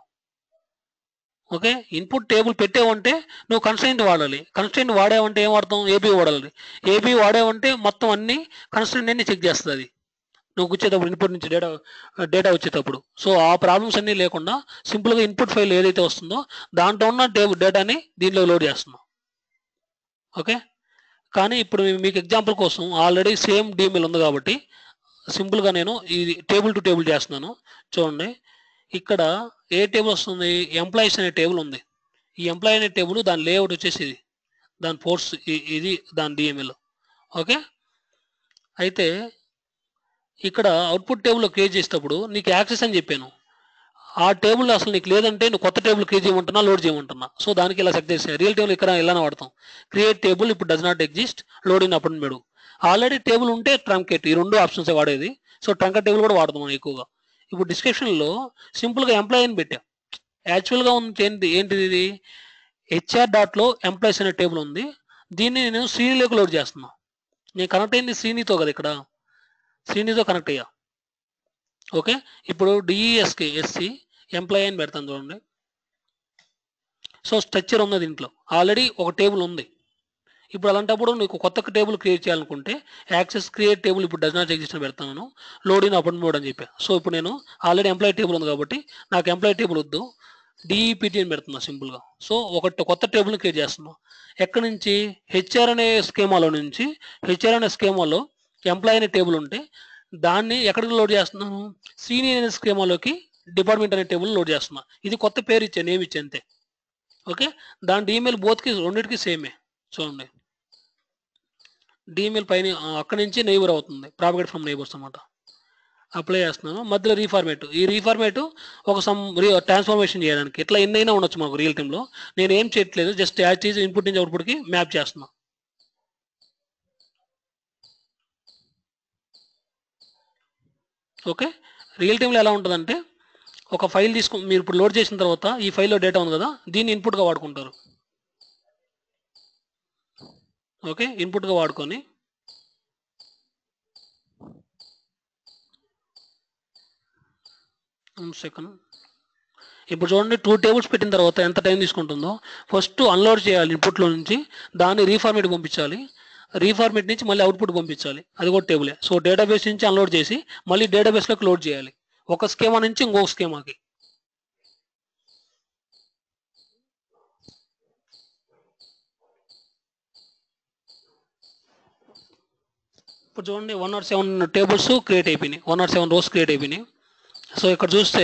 ఓకే, ఇన్పుట్ టేబుల్ పెట్టేవంటే నువ్వు కన్స్ట్రెయింట్ వాడాలి, కన్స్ట్రెయింట్ వాడేవంటే ఏం వాడతాం, ఏపీ వాడాలి. ఏపీ వాడేవంటే మొత్తం అన్ని కన్స్ట్రెయింట్ అన్ని చెక్ చేస్తుంది అది నువ్వు వచ్చేటప్పుడు, ఇన్పుట్ నుంచి డేటా వచ్చేటప్పుడు. సో ఆ ప్రాబ్లమ్స్ అన్నీ లేకుండా సింపుల్గా ఇన్పుట్ ఫైల్ ఏదైతే వస్తుందో దాంట్లో ఉన్న డేటాని దీంట్లో లోడ్ చేస్తున్నాం. ఓకే, కానీ ఇప్పుడు మీకు ఎగ్జాంపుల్ కోసం ఆల్రెడీ సేమ్ డిఎంఎల్ ఉంది కాబట్టి సింపుల్గా నేను ఇది టేబుల్ టు టేబుల్ చేస్తున్నాను. చూడండి, ఇక్కడ ఏ టేబుల్ వస్తుంది, ఎంప్లాయీస్ అనే టేబుల్ ఉంది. ఈ ఎంప్లాయీ అనే టేబుల్ దాని లేఅవుట్ వచ్చేసి ఇది, దాని పోర్ట్స్ ఇది దాని డిఎంఎల్. ఓకే, అయితే ఇక్కడ అవుట్పుట్ టేబుల్లో క్రియేట్ చేసేటప్పుడు నీకు యాక్సెస్ అని చెప్పాను, ఆ టేబుల్ అసలు నీకు లేదంటే నువ్వు కొత్త టేబుల్ క్రియేట్ చేయమంటున్నా, లోడ్ చేయమంటున్నా. సో దానికి ఇలా సెట్ చేసే రియల్ టేబుల్ ఇక్కడ ఇలానే వాడతాం, క్రియేట్ టేబుల్ ఇప్పుడు does not exist, load in అప్పుడు మెడు. ఆల్రెడీ టేబుల్ ఉంటే ట్రంకెట్, ఈ రెండు ఆప్షన్స్ వాడేది. సో ట్రంకెట్ టేబుల్ కూడా వాడతాం మనం ఎక్కువగా. ఇప్పుడు డిస్క్రిప్షన్లో సింపుల్గా ఎంప్లాయీని పెట్టా. యాక్చువల్గా ఉంది ఏంటిది, ఇది హెచ్ఆర్ డాట్లో ఎంప్లాయీస్ అనే టేబుల్ ఉంది, దీన్ని నేను శ్రీనిలోకి లోడ్ చేస్తున్నా. నేను కనెక్ట్ అయింది శ్రీనితో కదా, ఇక్కడ శ్రీనితో కనెక్ట్ అయ్యా. ఓకే, ఇప్పుడు డిఈఎస్కి ఎస్సి ఎంప్లాయీ అని పెడతాను చూడండి. సో స్ట్రక్చర్ ఉంది దీంట్లో, ఆల్రెడీ ఒక టేబుల్ ఉంది. ఇప్పుడు అలాంటప్పుడు నీకు కొత్త టేబుల్ క్రియేట్ చేయాలనుకుంటే యాక్సెస్ క్రియేట్ టేబుల్ ఇప్పుడు డస్ నాట్ ఎగ్జిస్ట్ అని పెడతాను, లోడ్ ఇన్ అపాయింట్ మోడ్ అని చెప్పా. సో ఇప్పుడు నేను ఆల్రెడీ ఎంప్లాయీ టేబుల్ ఉంది కాబట్టి నాకు ఎంప్లాయీ టేబుల్ వద్దు, డిఈపిటి అని పెడుతున్నా సింపుల్గా. సో ఒక కొత్త టేబుల్ని క్రియేట్ చేస్తున్నా. ఎక్కడి నుంచి, హెచ్ఆర్ అనే స్కీమాలో నుంచి. హెచ్ఆర్ అనే స్కీమాలో ఎంప్లాయీ అనే టేబుల్ ఉంటే దాన్ని ఎక్కడికి లోడ్ చేస్తున్నాను, సీనియర్ అనే స్కీమాలోకి డిపార్ట్మెంట్ అనే టేబుల్ లోడ్ చేస్తున్నా. ఇది కొత్త పేరు ఇచ్చా, నేమ్ ఇచ్చా అంతే. ఓకే, దాని డిఎంఎల్ బోత్కి రెండింటికి సేమే. చూడండి, డిఎంఎల్ పైన అక్కడి నుంచి నైబర్ అవుతుంది, ప్రాపగేట్ ఫ్రమ్ నైబర్స్ అన్నమాట. అప్లై చేస్తున్నాను, మధ్యలో రీఫార్మేట్. ఈ రీఫార్మేట్ ఒక ట్రాన్స్ఫర్మేషన్ చేయడానికి ఇట్లా ఎన్నైనా ఉండొచ్చు మాకు రియల్ టైంలో. నేను ఏం చేయట్లేదు, జస్ట్ యాజ్ ఈజ్ ఇన్పుట్ నుంచి అవుట్పుట్కి మ్యాప్ చేస్తున్నా. ఓకే, రియల్ టైంలో ఎలా ఉంటుందంటే ఒక ఫైల్ మీరు ఇప్పుడు లోడ్ చేసిన తర్వాత ఈ ఫైల్లో డేటా ఉంది కదా, దీన్ని ఇన్పుట్గా వాడుకుంటారు. ఓకే, ఇన్పుట్గా వాడుకొని సెకండ్ ఇప్పుడు చూడండి 2 టేబుల్స్ పెట్టిన తర్వాత ఎంత టైం తీసుకుంటుందో. ఫస్ట్ అన్లోడ్ చేయాలి ఇన్పుట్లో నుంచి, దాన్ని రీఫార్మేట్ పంపించాలి, రీఫార్మేట్ నుంచి మళ్ళీ అవుట్పుట్ పంపించాలి, అది కూడా టేబులే. సో డేటాబేస్ నుంచి అన్లోడ్ చేసి మళ్ళీ డేటాబేస్లోకి లోడ్ చేయాలి, ఒక స్కీమా నుంచి ఇంకొక స్కీమాకి. ఇప్పుడు చూడండి 107 టేబుల్స్ క్రియేట్ అయిపోయినాయి, 107 రోస్ క్రియేట్ అయిపోయినాయి. సో ఇక్కడ చూస్తే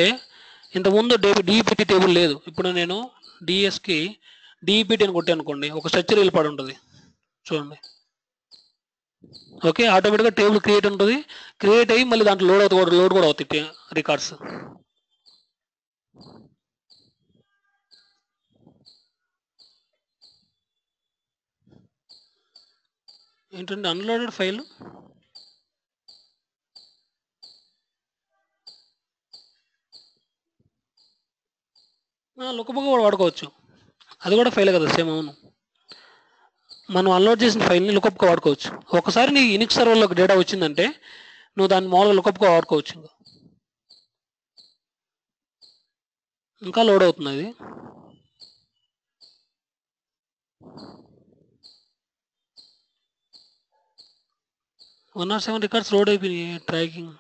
ఇంతకుముందు డిఈపిటి టేబుల్ లేదు. ఇప్పుడు నేను డిఎస్కి డిఈపిటి అని కొట్టి అనుకోండి, ఒక స్ట్రక్చర్ వెళ్ళిపడి ఉంటుంది చూడండి. ఓకే, ఆటోమేటిక్గా టేబుల్ క్రియేట్ ఉంటుంది, క్రియేట్ అయ్యి మళ్ళీ దాంట్లో లోడ్ కూడా అవుతాయి రికార్డ్స్. ఏంటంటే అన్లోడెడ్ ఫైల్ లుక్బుక్ కూడా వాడుకోవచ్చు, అది కూడా ఫైల్ కదా సేమ్. అవును, మనం అన్లోడ్ చేసిన ఫైల్ని లుకప్గా వాడుకోవచ్చు. ఒకసారి నీ యూనిక్స్ సర్వర్లోకి డేటా వచ్చిందంటే నువ్వు దాన్ని మామూలుగా లుకప్గా వాడుకోవచ్చు. ఇంకా లోడ్ అవుతుంది అది. వన్ ఆర్ 7 రికార్డ్స్ లోడ్ అయిపోయినాయి. ట్రాకింగ్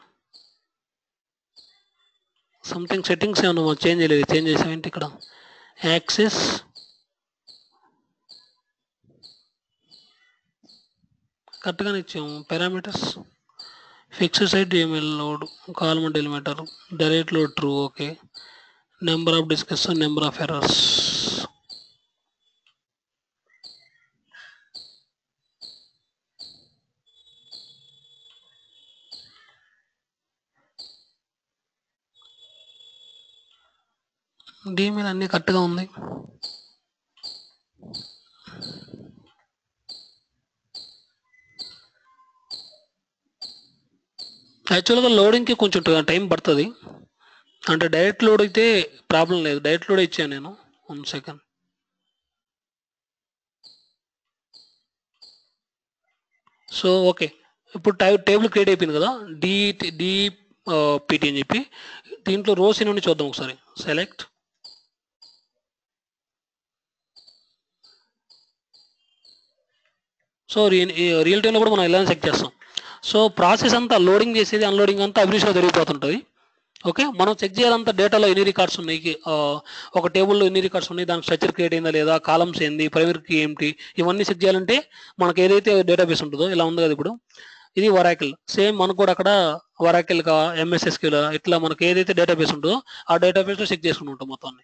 సంథింగ్ సెట్టింగ్స్ ఏమన్నా చేంజ్ చేయలేదు, చేంజ్ చేసామేంటి ఇక్కడ. యాక్సెస్ కరెక్ట్గానే ఇచ్చాము. Parameters fix site DML load column delimiter direct load true. Okay, number of discussion number of errors. DML అన్నీ కరెక్ట్గా ఉంది. యాక్చువల్గా లోడింగ్కి కొంచెం టైం పడుతుంది, అంటే డైరెక్ట్ లోడ్ అయితే ప్రాబ్లం లేదు, డైరెక్ట్ లోడ్ ఇచ్చాను నేను. 1 సెకండ్. సో ఓకే, ఇప్పుడు టేబుల్ క్రియేట్ అయిపోయింది కదా, డిపిటి అని చెప్పి. దీంట్లో రోస్ ఎన్ని చూద్దాం ఒకసారి. సెలెక్ట్ సో రియల్ టైంలో కూడా మనం ఇలా చెక్ చేస్తాం. సో ప్రాసెస్ అంతా లోడింగ్ చేసేది అన్లోడింగ్ అంతా అభివృద్ధిలో జరిగిపోతుంటుంది. ఓకే, మనం చెక్ చేయాలంతా డేటాలో ఎన్ని రికార్డ్స్ ఉన్నాయి, ఒక టేబుల్లో ఎన్ని రికార్డ్స్ ఉన్నాయి, దానికి స్ట్రక్చర్ క్రియేట్ అయిందా లేదా, కాలమ్స్ ఏంది, ప్రైమరీ కీ ఏంటి, ఇవన్నీ చెక్ చేయాలంటే మనకు ఏదైతే డేటాబేస్ ఉంటుందో ఇలా ఉంది కదా. ఇప్పుడు ఇది వరాకిల్, సేమ్ మనకు కూడా అక్కడ వరాకిల్ కా ఎంఎస్ఎస్క్యూల్ ఇట్లా మనకు ఏదైతే డేటాబేస్ ఉంటుందో ఆ డేటాబేస్లో చెక్ చేసుకుని ఉంటాం మొత్తాన్ని.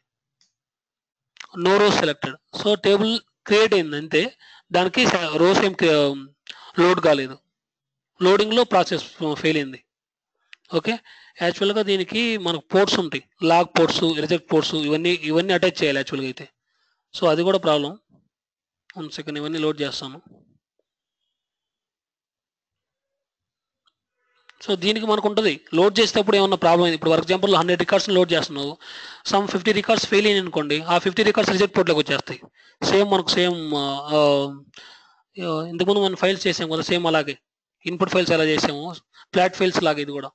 No rows selected. So table create అయింది అంతే, దానికి రోస్ ఏం లోడ్ కాలేదు, లోడింగ్లో ప్రాసెస్ ఫెయిల్ అయింది. ఓకే, యాక్చువల్గా దీనికి మనకు పోర్ట్స్ ఉంటాయి, లాగ్ పోర్ట్స్, రిజెక్ట్ పోర్ట్స్, ఇవన్నీ అటాచ్ చేయాలి యాక్చువల్గా అయితే. సో అది కూడా ప్రాబ్లం. 1 సెకండ్, ఇవన్నీ లోడ్ చేస్తాను. సో దీనికి మనకు ఉంటుంది, లోడ్ చేసేటప్పుడు ఏమన్నా ప్రాబ్లం అయింది. ఇప్పుడు ఫర్ ఎగ్జాంపుల్ 100 రికార్డ్స్ లోడ్ చేస్తున్నావు, సమ్ 50 రికార్డ్స్ ఫెయిల్ అయ్యి అనుకోండి, ఆ 50 రికార్డ్స్ రిజెక్ట్ పోర్ట్లోకి వచ్చేస్తాయి. సేమ్ ఇంతకుముందు మనం ఫైల్స్ చేసాం కదా, సేమ్ అలాగే ఇన్పుట్ ఫైల్స్ ఎలా చేసాము, ఫ్లాట్ ఫైల్స్ లాగా ఇది కూడా.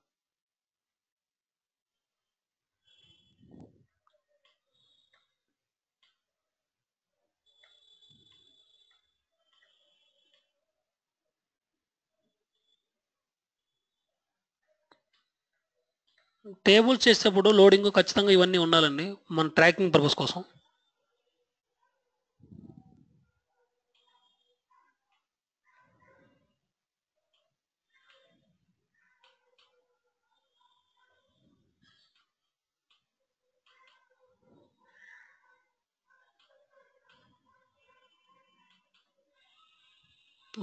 టేబుల్స్ చేసేటప్పుడు లోడింగ్ ఖచ్చితంగా ఇవన్నీ ఉండాలండి మన ట్రాకింగ్ పర్పస్ కోసం.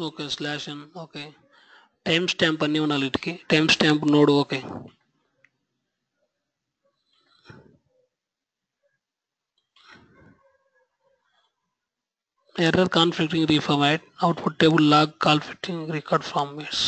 Okay, /n. Okay, time stamp అన్నీ ఉండాలి వీటికి, time stamp node. Okay, error conflicting reformat output table log conflicting record formats.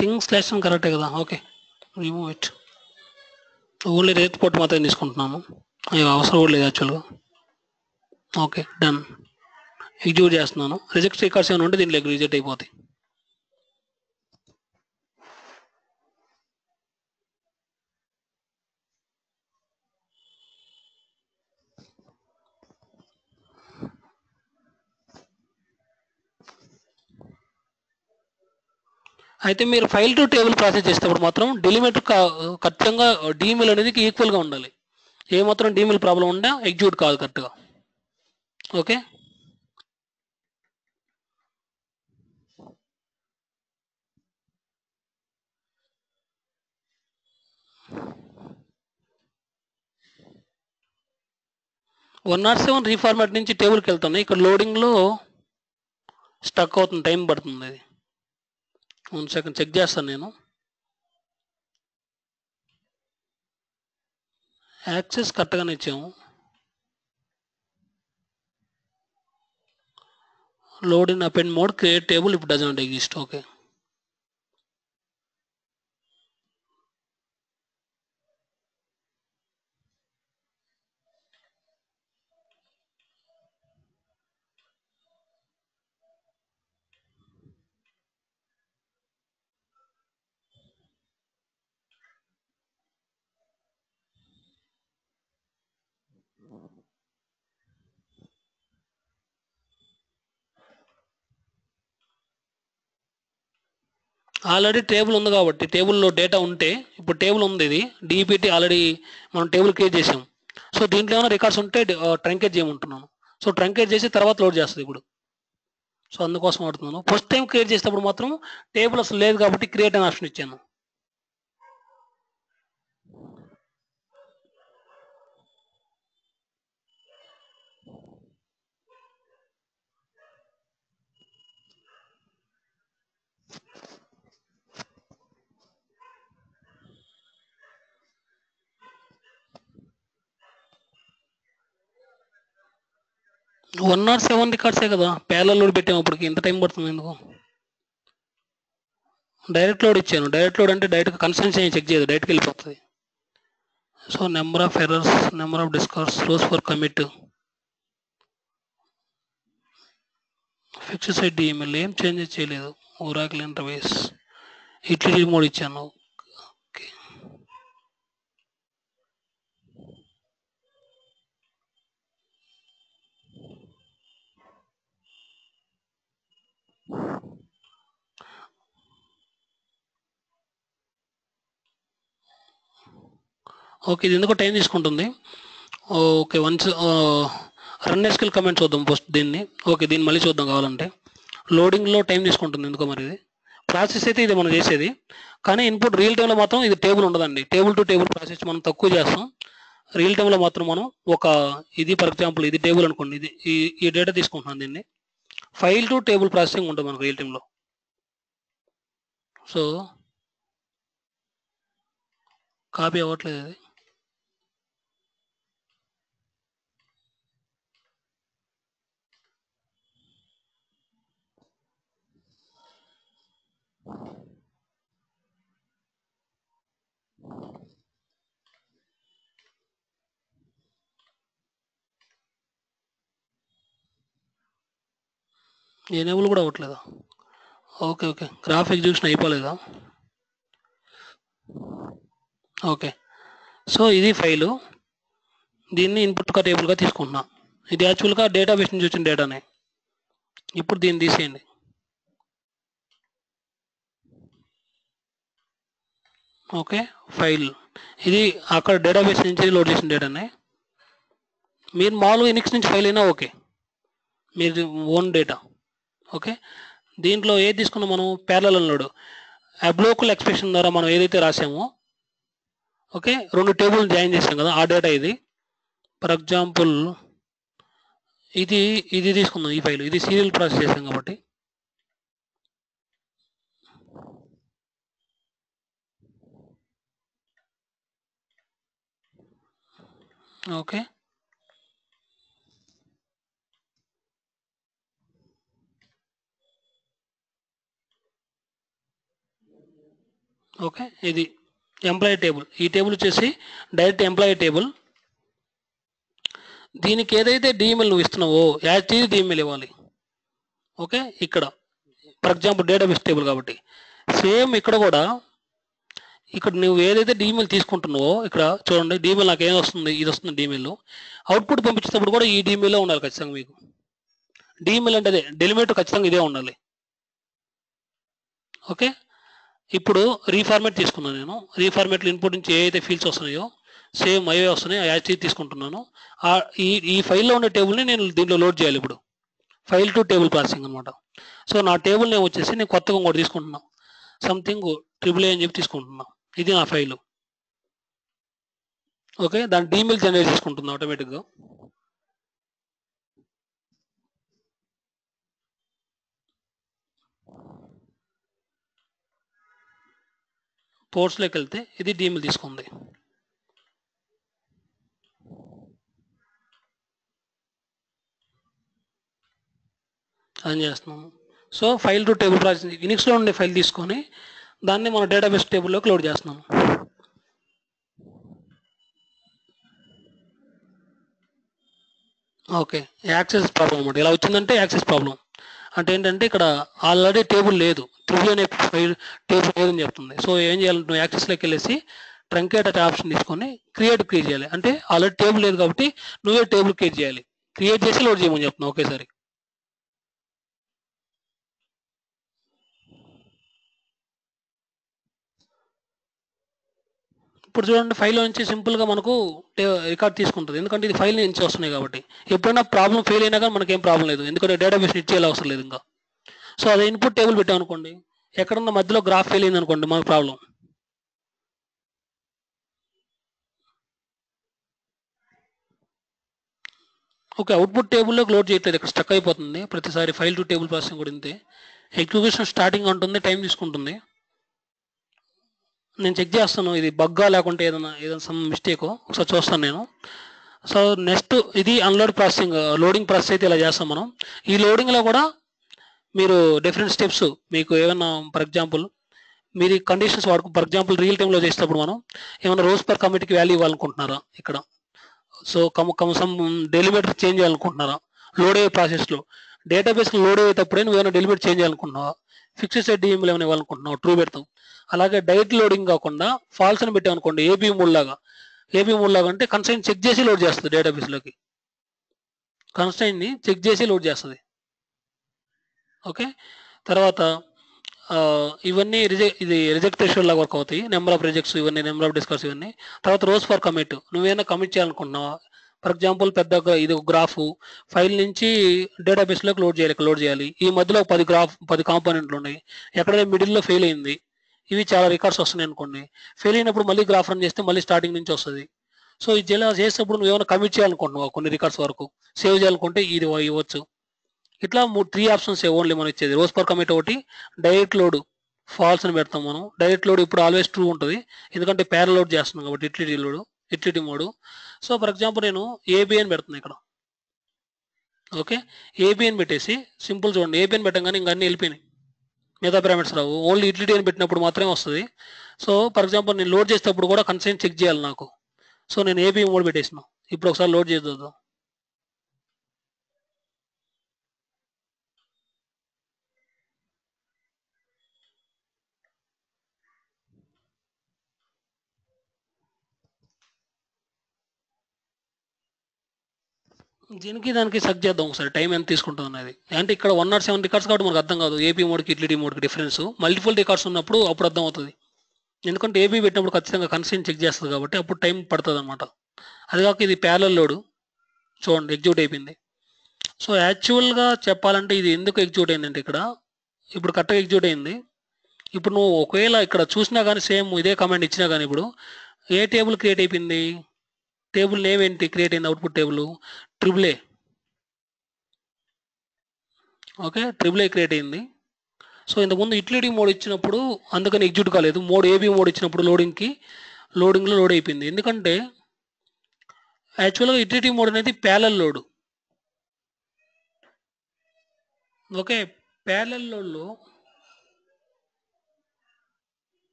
String slash కరెక్టే కదా. Okay, remove it. Only rate port మాత్రమే తీసుకుంటున్నాను, అవి అవసరం కూడా లేదు యాక్చువల్గా. Okay, done. ఎగ్జిక్యూట్ చేస్తున్నాను. రిజెక్ట్ రికార్డ్స్ ఏమైనా ఉంటే దీంట్లో రిజెక్ట్ అయిపోతాయి. అయితే మీరు ఫైల్ టు టేబుల్ ప్రాసెస్ చేసేటప్పుడు మాత్రం డిలిమిటర్ ఖచ్చితంగా డీమిల్ అనేది ఈక్వల్గా ఉండాలి. ఏ మాత్రం డీమిల్ ప్రాబ్లం ఉన్నా ఎగ్జిక్యూట్ కాదు కరెక్ట్గా. Okay, one not seven reformat నుంచి టేబుల్కి వెళ్తున్నాయి. ఇక్కడ లోడింగ్లో స్టక్ అవుతుంది, టైం పడుతుంది. అది 1 సెకండ్ చెక్ చేస్తాను నేను. యాక్సెస్ కరెక్ట్గానే ఇచ్చాము. Load in append mode create table ఇప్పుడు doesn't exist. Okay, already table ఉంది కాబట్టి టేబుల్లో డేటా ఉంటే, ఇప్పుడు టేబుల్ ఉంది, ఇది డిపిటి ఆల్రెడీ మనం టేబుల్ క్రియేట్ చేసాం. సో దీంట్లో ఏమైనా రికార్డ్స్ ఉంటే ట్రంకేట్ చేయమంటున్నాను. సో ట్రంకేట్ చేసి తర్వాత లోడ్ చేస్తుంది ఇప్పుడు. సో అందుకోసం ఆడుతున్నాను. ఫస్ట్ టైం క్రియేట్ చేసేటప్పుడు మాత్రం టేబుల్ అసలు లేదు కాబట్టి క్రియేట్ అనే ఆప్షన్ ఇచ్చాను. వన్ నాట్ సెవెన్ రికార్డ్సే కదా, ప్యారలల్ లోడ్ పెట్టాము. అప్పటికి ఎంత టైం పడుతుంది ఎందుకు? డైరెక్ట్ లోడ్ ఇచ్చాను. డైరెక్ట్ లోడ్ అంటే డైరెక్ట్గా కన్సెన్స్ చెక్ చేయదు, డైరెక్ట్కి వెళ్ళిపోతుంది. So number of errors, number of discards, rows for commit, fix side DML ఏం చేంజెస్ చేయలేదు. ఓరాకిల్ ఇంటర్ఫేస్ యూటిలిటీ మోడ్ ఇచ్చాను. ఓకే, ఇది ఎందుకో టైం తీసుకుంటుంది. Okay, once run SQL comment చూద్దాం ఫస్ట్ దీన్ని. ఓకే, దీన్ని మళ్ళీ చూద్దాం కావాలంటే. లోడింగ్లో టైం తీసుకుంటుంది ఎందుకో మరి. ఇది ప్రాసెస్ అయితే ఇది మనం చేసేది, కానీ ఇన్పుట్ రియల్ టైంలో మాత్రం ఇది టేబుల్ ఉండదండి. టేబుల్ టు టేబుల్ ప్రాసెస్ మనం తక్కువ చేస్తాం. రియల్ టైంలో మాత్రం మనం ఒక ఇది ఫర్ ఎగ్జాంపుల్ ఇది టేబుల్ అనుకోండి, ఇది ఈ డేటా తీసుకుంటున్నాను, దీన్ని ఫైల్ టు టేబుల్ ప్రాసెసింగ్ ఉంటుంది మనకు రియల్ టైంలో. సో కాపీ అవ్వట్లేదు అది. ఎనేబుల్ కూడా అవ్వట్లేదా? ఓకే ఓకే, గ్రాఫ్ ఎగ్జిక్యూషన్ అయిపోలేదా? ఓకే, సో ఇది ఫైలు, దీన్ని ఇన్పుట్ టేబుల్గా తీసుకుంటున్నా. ఇది యాక్చువల్గా డేటాబేస్ నుంచి వచ్చిన డేటానే. ఇప్పుడు దీన్ని తీసేయండి. ఓకే, ఫైల్ ఇది అక్కడ డేటాబేస్ నుంచి లోడ్ చేసిన డేటానే. మీరు మామూలుగా ఎనిక్స్ నుంచి ఫైల్ అయినా ఓకే, మీరు ఓన్ డేటా. ఓకే, దీంట్లో ఏది తీసుకున్నాం మనం, ప్యారలల్ లోడ్ అబ్లోకల్ ఎక్స్ప్రెషన్ ద్వారా మనం ఏదైతే రాసామో, ఓకే, 2 టేబుల్ జాయిన్ చేసాం కదా, ఆ డేటా ఇది. ఫర్ ఎగ్జాంపుల్ ఇది ఇది తీసుకుందాం, ఈ ఫైల్, ఇది సీరియల్ ప్రాసెస్ చేసాం కాబట్టి. ఓకే, ఓకే, ఇది ఎంప్లాయీ టేబుల్. ఈ టేబుల్ వచ్చేసి డైరెక్ట్ ఎంప్లాయీ టేబుల్. దీనికి ఏదైతే డిఎంఎల్ నువ్వు ఇస్తున్నావో యాజ్ ఈజ్ డిఎంఎల్ ఇవ్వాలి. ఓకే, ఇక్కడ ఫర్ ఎగ్జాంపుల్ డేటాబేస్ టేబుల్ కాబట్టి సేమ్ ఇక్కడ కూడా ఇక్కడ నువ్వు ఏదైతే డిఎంఎల్ తీసుకుంటున్నావో ఇక్కడ చూడండి, డిఎంఎల్ నాకు ఏం వస్తుంది, ఇది వస్తుంది డిఎంఎల్. అవుట్పుట్ పంపించేటప్పుడు కూడా ఈ డిఎంఎల్లో ఉండాలి ఖచ్చితంగా. మీకు డిఎంఎల్ అంటే అదే డెలిమిటర్ ఖచ్చితంగా ఇదే ఉండాలి. ఓకే, ఇప్పుడు రీఫార్మేట్ తీసుకున్నాను నేను. రీఫార్మేట్లో ఇన్పుట్ నుంచి ఏ అయితే ఫీల్డ్స్ వస్తున్నాయో సేమ్ అవే వస్తున్నాయి, యాజ్ తీసుకుంటున్నాను. ఈ ఫైల్లో ఉన్న టేబుల్ని నేను దీంట్లో లోడ్ చేయాలి. ఇప్పుడు ఫైల్ టు టేబుల్ ప్రాసెసింగ్ అనమాట. సో నా టేబుల్ నేమ్ వచ్చేసి నేను కొత్తగా ఇంకోటి తీసుకుంటున్నాను, సంథింగ్ AAA అని చెప్పి తీసుకుంటున్నాను. ఇది నా ఫైలు. ఓకే, దాని డిఎంఎల్ జనరేట్ చేసుకుంటుంది ఆటోమేటిక్గా. పోర్ట్స్లోకి వెళ్తే ఇది డిఎంఎల్ తీసుకుంది. అది చేస్తున్నాము. So file to table processing యూనిక్స్లో ఉండే ఫైల్ తీసుకొని దాన్ని మన డేటాబేస్ టేబుల్లోకి లోడ్ చేస్తున్నాము. ఓకే, యాక్సెస్ ప్రాబ్లం అనమాట. ఇలా వచ్చిందంటే యాక్సెస్ ప్రాబ్లం అంటే ఏంటంటే ఇక్కడ ఆల్రెడీ టేబుల్ లేదు, AAA అనే ఫైల్ టేబుల్ లేదని చెప్తుంది. సో ఏం చేయాలి, నువ్వు యాక్సెస్లోకి వెళ్ళేసి ట్రంకేట్ అనే ఆప్షన్ తీసుకొని క్రియేట్ చేయాలి. అంటే ఆల్రెడీ టేబుల్ లేదు కాబట్టి నువ్వే టేబుల్ క్రియేట్ చేయాలి. క్రియేట్ చేసి లోడ్ చేయమని చెప్తున్నావు ఒకేసారి. ఇప్పుడు చూడండి, ఫైల్లో నుంచి సింపుల్గా మనకు రికార్డ్ తీసుకుంటుంది, ఎందుకంటే ఇది ఫైల్ నుంచి వస్తున్నాయి కాబట్టి. ఎప్పుడైనా ప్రాబ్లం ఫెయిల్ అయినా కానీ మనకేం ప్రాబ్లం లేదు, ఎందుకంటే డేటాబేస్ ఇచ్చేయాలి అవసరం లేదు ఇంకా. సో అదే ఇన్పుట్ టేబుల్ పెట్టామనుకోండి, ఎక్కడన్నా మధ్యలో గ్రాఫ్ ఫెయిల్ అయింది అనుకోండి మనకు ప్రాబ్లం. ఓకే, అవుట్పుట్ టేబుల్లోకి లోడ్ చేయట్లేదు, ఇక్కడ స్టక్ అయిపోతుంది ప్రతిసారి. ఫైల్ టు టేబుల్ ప్రాసెసింగ్ కూడా ఇంతే. ఎగ్జిక్యూషన్ స్టార్టింగ్ ఉంటుంది, టైం తీసుకుంటుంది. నేను చెక్ చేస్తాను ఇది బగ్గా లేకుంటే ఏదైనా సమ్ మిస్టేక్ ఒకసారి చూస్తాను నేను. సో నెక్స్ట్ ఇది అన్లోడ్ ప్రాసెసింగ్, లోడింగ్ ప్రాసెస్ అయితే ఇలా చేస్తాం మనం. ఈ లోడింగ్లో కూడా మీరు డిఫరెంట్ స్టెప్స్ మీకు ఏమైనా ఫర్ ఎగ్జాంపుల్ మీరు కండిషన్స్ ఫర్ ఎగ్జాంపుల్ రియల్ టైంలో చేసేటప్పుడు మనం ఏమైనా రోజ్ పర్ కమిటీకి వాల్యూ ఇవ్వాలనుకుంటున్నారా ఇక్కడ. సో సమ్ డెలిమిటర్ చేంజ్ చేయాలనుకుంటున్నారా లోడ్ అయ్యే ప్రాసెస్లో. డేటాబేస్లో లోడ్ అయ్యేటప్పుడే నువ్వు ఏమైనా delimiter change చేయాలనుకుంటున్నావా, fixed set DML ఏమైనా ఇవ్వాలనుకుంటున్నావు, ట్రూ పెడతాం. అలాగే డైరెక్ట్ లోడింగ్ కాకుండా ఫాల్స్ అని పెట్టామనుకోండి, ఏబీ మోడ్ లాగా. ఏబీ మోడ్ లాగా అంటే కన్స్ట్రైంట్ చెక్ చేసి లోడ్ చేస్తుంది డేటాబేస్లోకి, కన్స్ట్రైంట్ని చెక్ చేసి లోడ్ చేస్తుంది. ఓకే, తర్వాత ఇవన్నీ ఇది రిజెక్ట్ థ్రెషోల్డ్ లాగా వర్క్ అవుతాయి. నెంబర్ ఆఫ్ రిజెక్ట్స్ ఇవన్నీ, నెంబర్ ఆఫ్ డిస్కర్స్ ఇవన్నీ. తర్వాత రోజ్ ఫర్ కమిట్, నువ్వేమైనా కమిట్ చేయాలనుకుంటున్నావా. ఫర్ ఎగ్జాంపుల్ పెద్ద ఇది ఒక గ్రాఫ్ ఫైల్ నుంచి డేటాబేస్లోకి లోడ్ చేయాలి. ఈ మధ్యలో 10 కాంపోనెంట్లు ఉన్నాయి, ఎక్కడైనా మిడిల్లో ఫెయిల్ అయింది, ఇవి చాలా రికార్డ్స్ వస్తున్నాయి అనుకోండి. ఫెయిల్ అయినప్పుడు మళ్ళీ గ్రాఫ్ రన్ చేస్తే మళ్ళీ స్టార్టింగ్ నుంచి వస్తుంది. సో ఇది ఇలా చేసేటప్పుడు నువ్వు ఏమైనా కమిట్ చేయాలనుకుంటున్నావు కొన్ని రికార్డ్స్ వరకు, సేవ్ చేయాలనుకుంటే ఇది ఇవ్వచ్చు. ఇట్లా 3 ఆప్షన్స్ ఓన్లీ మనం ఇచ్చేది. రోజ్ పర్ కమిట్ ఒకటి, డైరెక్ట్ లోడ్ ఫాల్స్ అని పెడతాం మనం. డైరెక్ట్ లోడ్ ఇప్పుడు ఆల్వేస్ ట్రూ ఉంటుంది, ఎందుకంటే ప్యారల్ లోడ్ చేస్తున్నాం కాబట్టి utility mode. So for example నేను ఏబి అని పెడుతున్నాను ఇక్కడ. ఓకే, ఏబి అని పెట్టేసి సింపుల్ చూడండి, ఏబి అని పెట్టగానే ఇంకా అన్నీ వెళ్ళిపోయినాయి, మిగతా పారామీటర్స్ రావు, ఓన్లీ యూటిలిటీ అని పెట్టినప్పుడు మాత్రమే వస్తుంది. సో ఫర్ ఎగ్జాంపుల్ నేను లోడ్ చేసేటప్పుడు కూడా కన్స్ట్రైంట్ చెక్ చేయాలి నాకు. సో నేను ఏబి మోడ్ పెట్టేసిన. ఇప్పుడు ఒకసారి లోడ్ చేద్దాం. దానికి సెర్చ్ చేద్దాం ఒకసారి, టైం ఎంత తీసుకుంటుంది అనేది. అంటే ఇక్కడ 107 రికార్డ్స్ కాబట్టి మనకు అర్థం కాదు ఏపీ మోడ్కి యూటిలిటీ మోడ్కి డిఫరెన్స్. మల్టిపుల్ రికార్డ్స్ ఉన్నప్పుడు అప్పుడు అర్థం అవుతుంది, ఎందుకంటే ఏపీ పెట్టినప్పుడు ఖచ్చితంగా కన్స్ట్రైంట్ చెక్ చేస్తుంది కాబట్టి అప్పుడు టైం పడుతుంది అనమాట. అది కాక ఇది ప్యారలల్ లోడ్ చూడండి, ఎగ్జిక్యూట్ అయిపోయింది. సో యాక్చువల్గా చెప్పాలంటే ఇది ఎందుకు ఎగ్జిక్యూట్ అయిందంటే ఇక్కడ ఇప్పుడు కరెక్ట్గా ఎగ్జిక్యూట్ అయింది. ఇప్పుడు నువ్వు ఒకవేళ ఇక్కడ చూసినా కానీ సేమ్ ఇదే కమాండ్ ఇచ్చినా కానీ ఇప్పుడు ఏ టేబుల్ క్రియేట్ అయిపోయింది, టేబుల్ నేమ్ ఏంటి క్రియేట్ అయింది, output table AAA. Okay, AAA create అయింది. సో ఇంతకుముందు యూటిలిటీ మోడ్ ఇచ్చినప్పుడు అందుకని ఎగ్జిక్యూట్ కాలేదు. మోడ్ ఏబీ మోడ్ ఇచ్చినప్పుడు లోడింగ్లో లోడ్ అయిపోయింది, ఎందుకంటే యాక్చువల్గా యూటిలిటీ మోడ్ అనేది ప్యారలల్ లోడ్. ఓకే, ప్యారలల్ లోడ్లో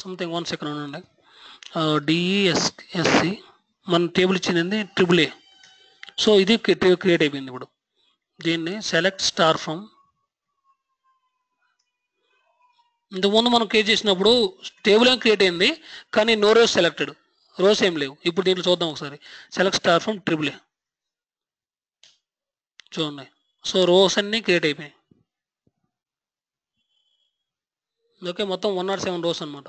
సంథింగ్ 1 సెకండ్ ఉండండి. డిఈఎస్ఎస్సి మన టేబుల్ ఇచ్చింది AAA. సో ఇది క్రియేట్ అయిపోయింది. ఇప్పుడు దీన్ని సెలెక్ట్ స్టార్ ఫ్రమ్, ఇంతకుముందు మనం క్రియేట్ చేసినప్పుడు టేబుల్ ఏం క్రియేట్ అయింది కానీ నో రోస్ సెలెక్టెడ్, రోస్ ఏం లేవు. ఇప్పుడు దీంట్లో చూద్దాం ఒకసారి. సెలెక్ట్ స్టార్ ఫ్రమ్ AAA చూడండి. సో రోస్ అన్నీ క్రియేట్ అయిపోయాయి. ఓకే, మొత్తం 107 రోస్ అనమాట.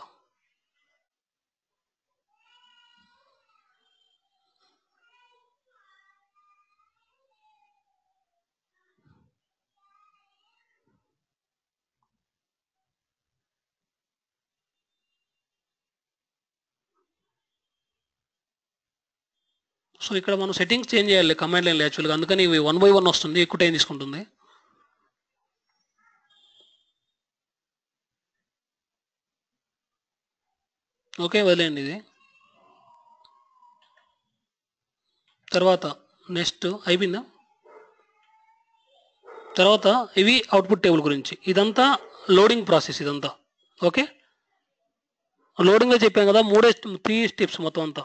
సో ఇక్కడ మనం సెట్టింగ్స్ చేంజ్ చేయాలి కమాండ్ లైన్లో యాక్చువల్గా, అందుకని ఇవి 1 by 1 వస్తుంది, ఎక్కువ టైం తీసుకుంటుంది. ఓకే, వదిలేండి ఇది. తర్వాత నెక్స్ట్ అయిపోయిందా? తర్వాత ఇవి అవుట్పుట్ టేబుల్ గురించి, ఇదంతా లోడింగ్ ప్రాసెస్ ఇదంతా. ఓకే, లోడింగ్లో చెప్పాం కదా 3 స్టెప్స్ మొత్తం అంతా.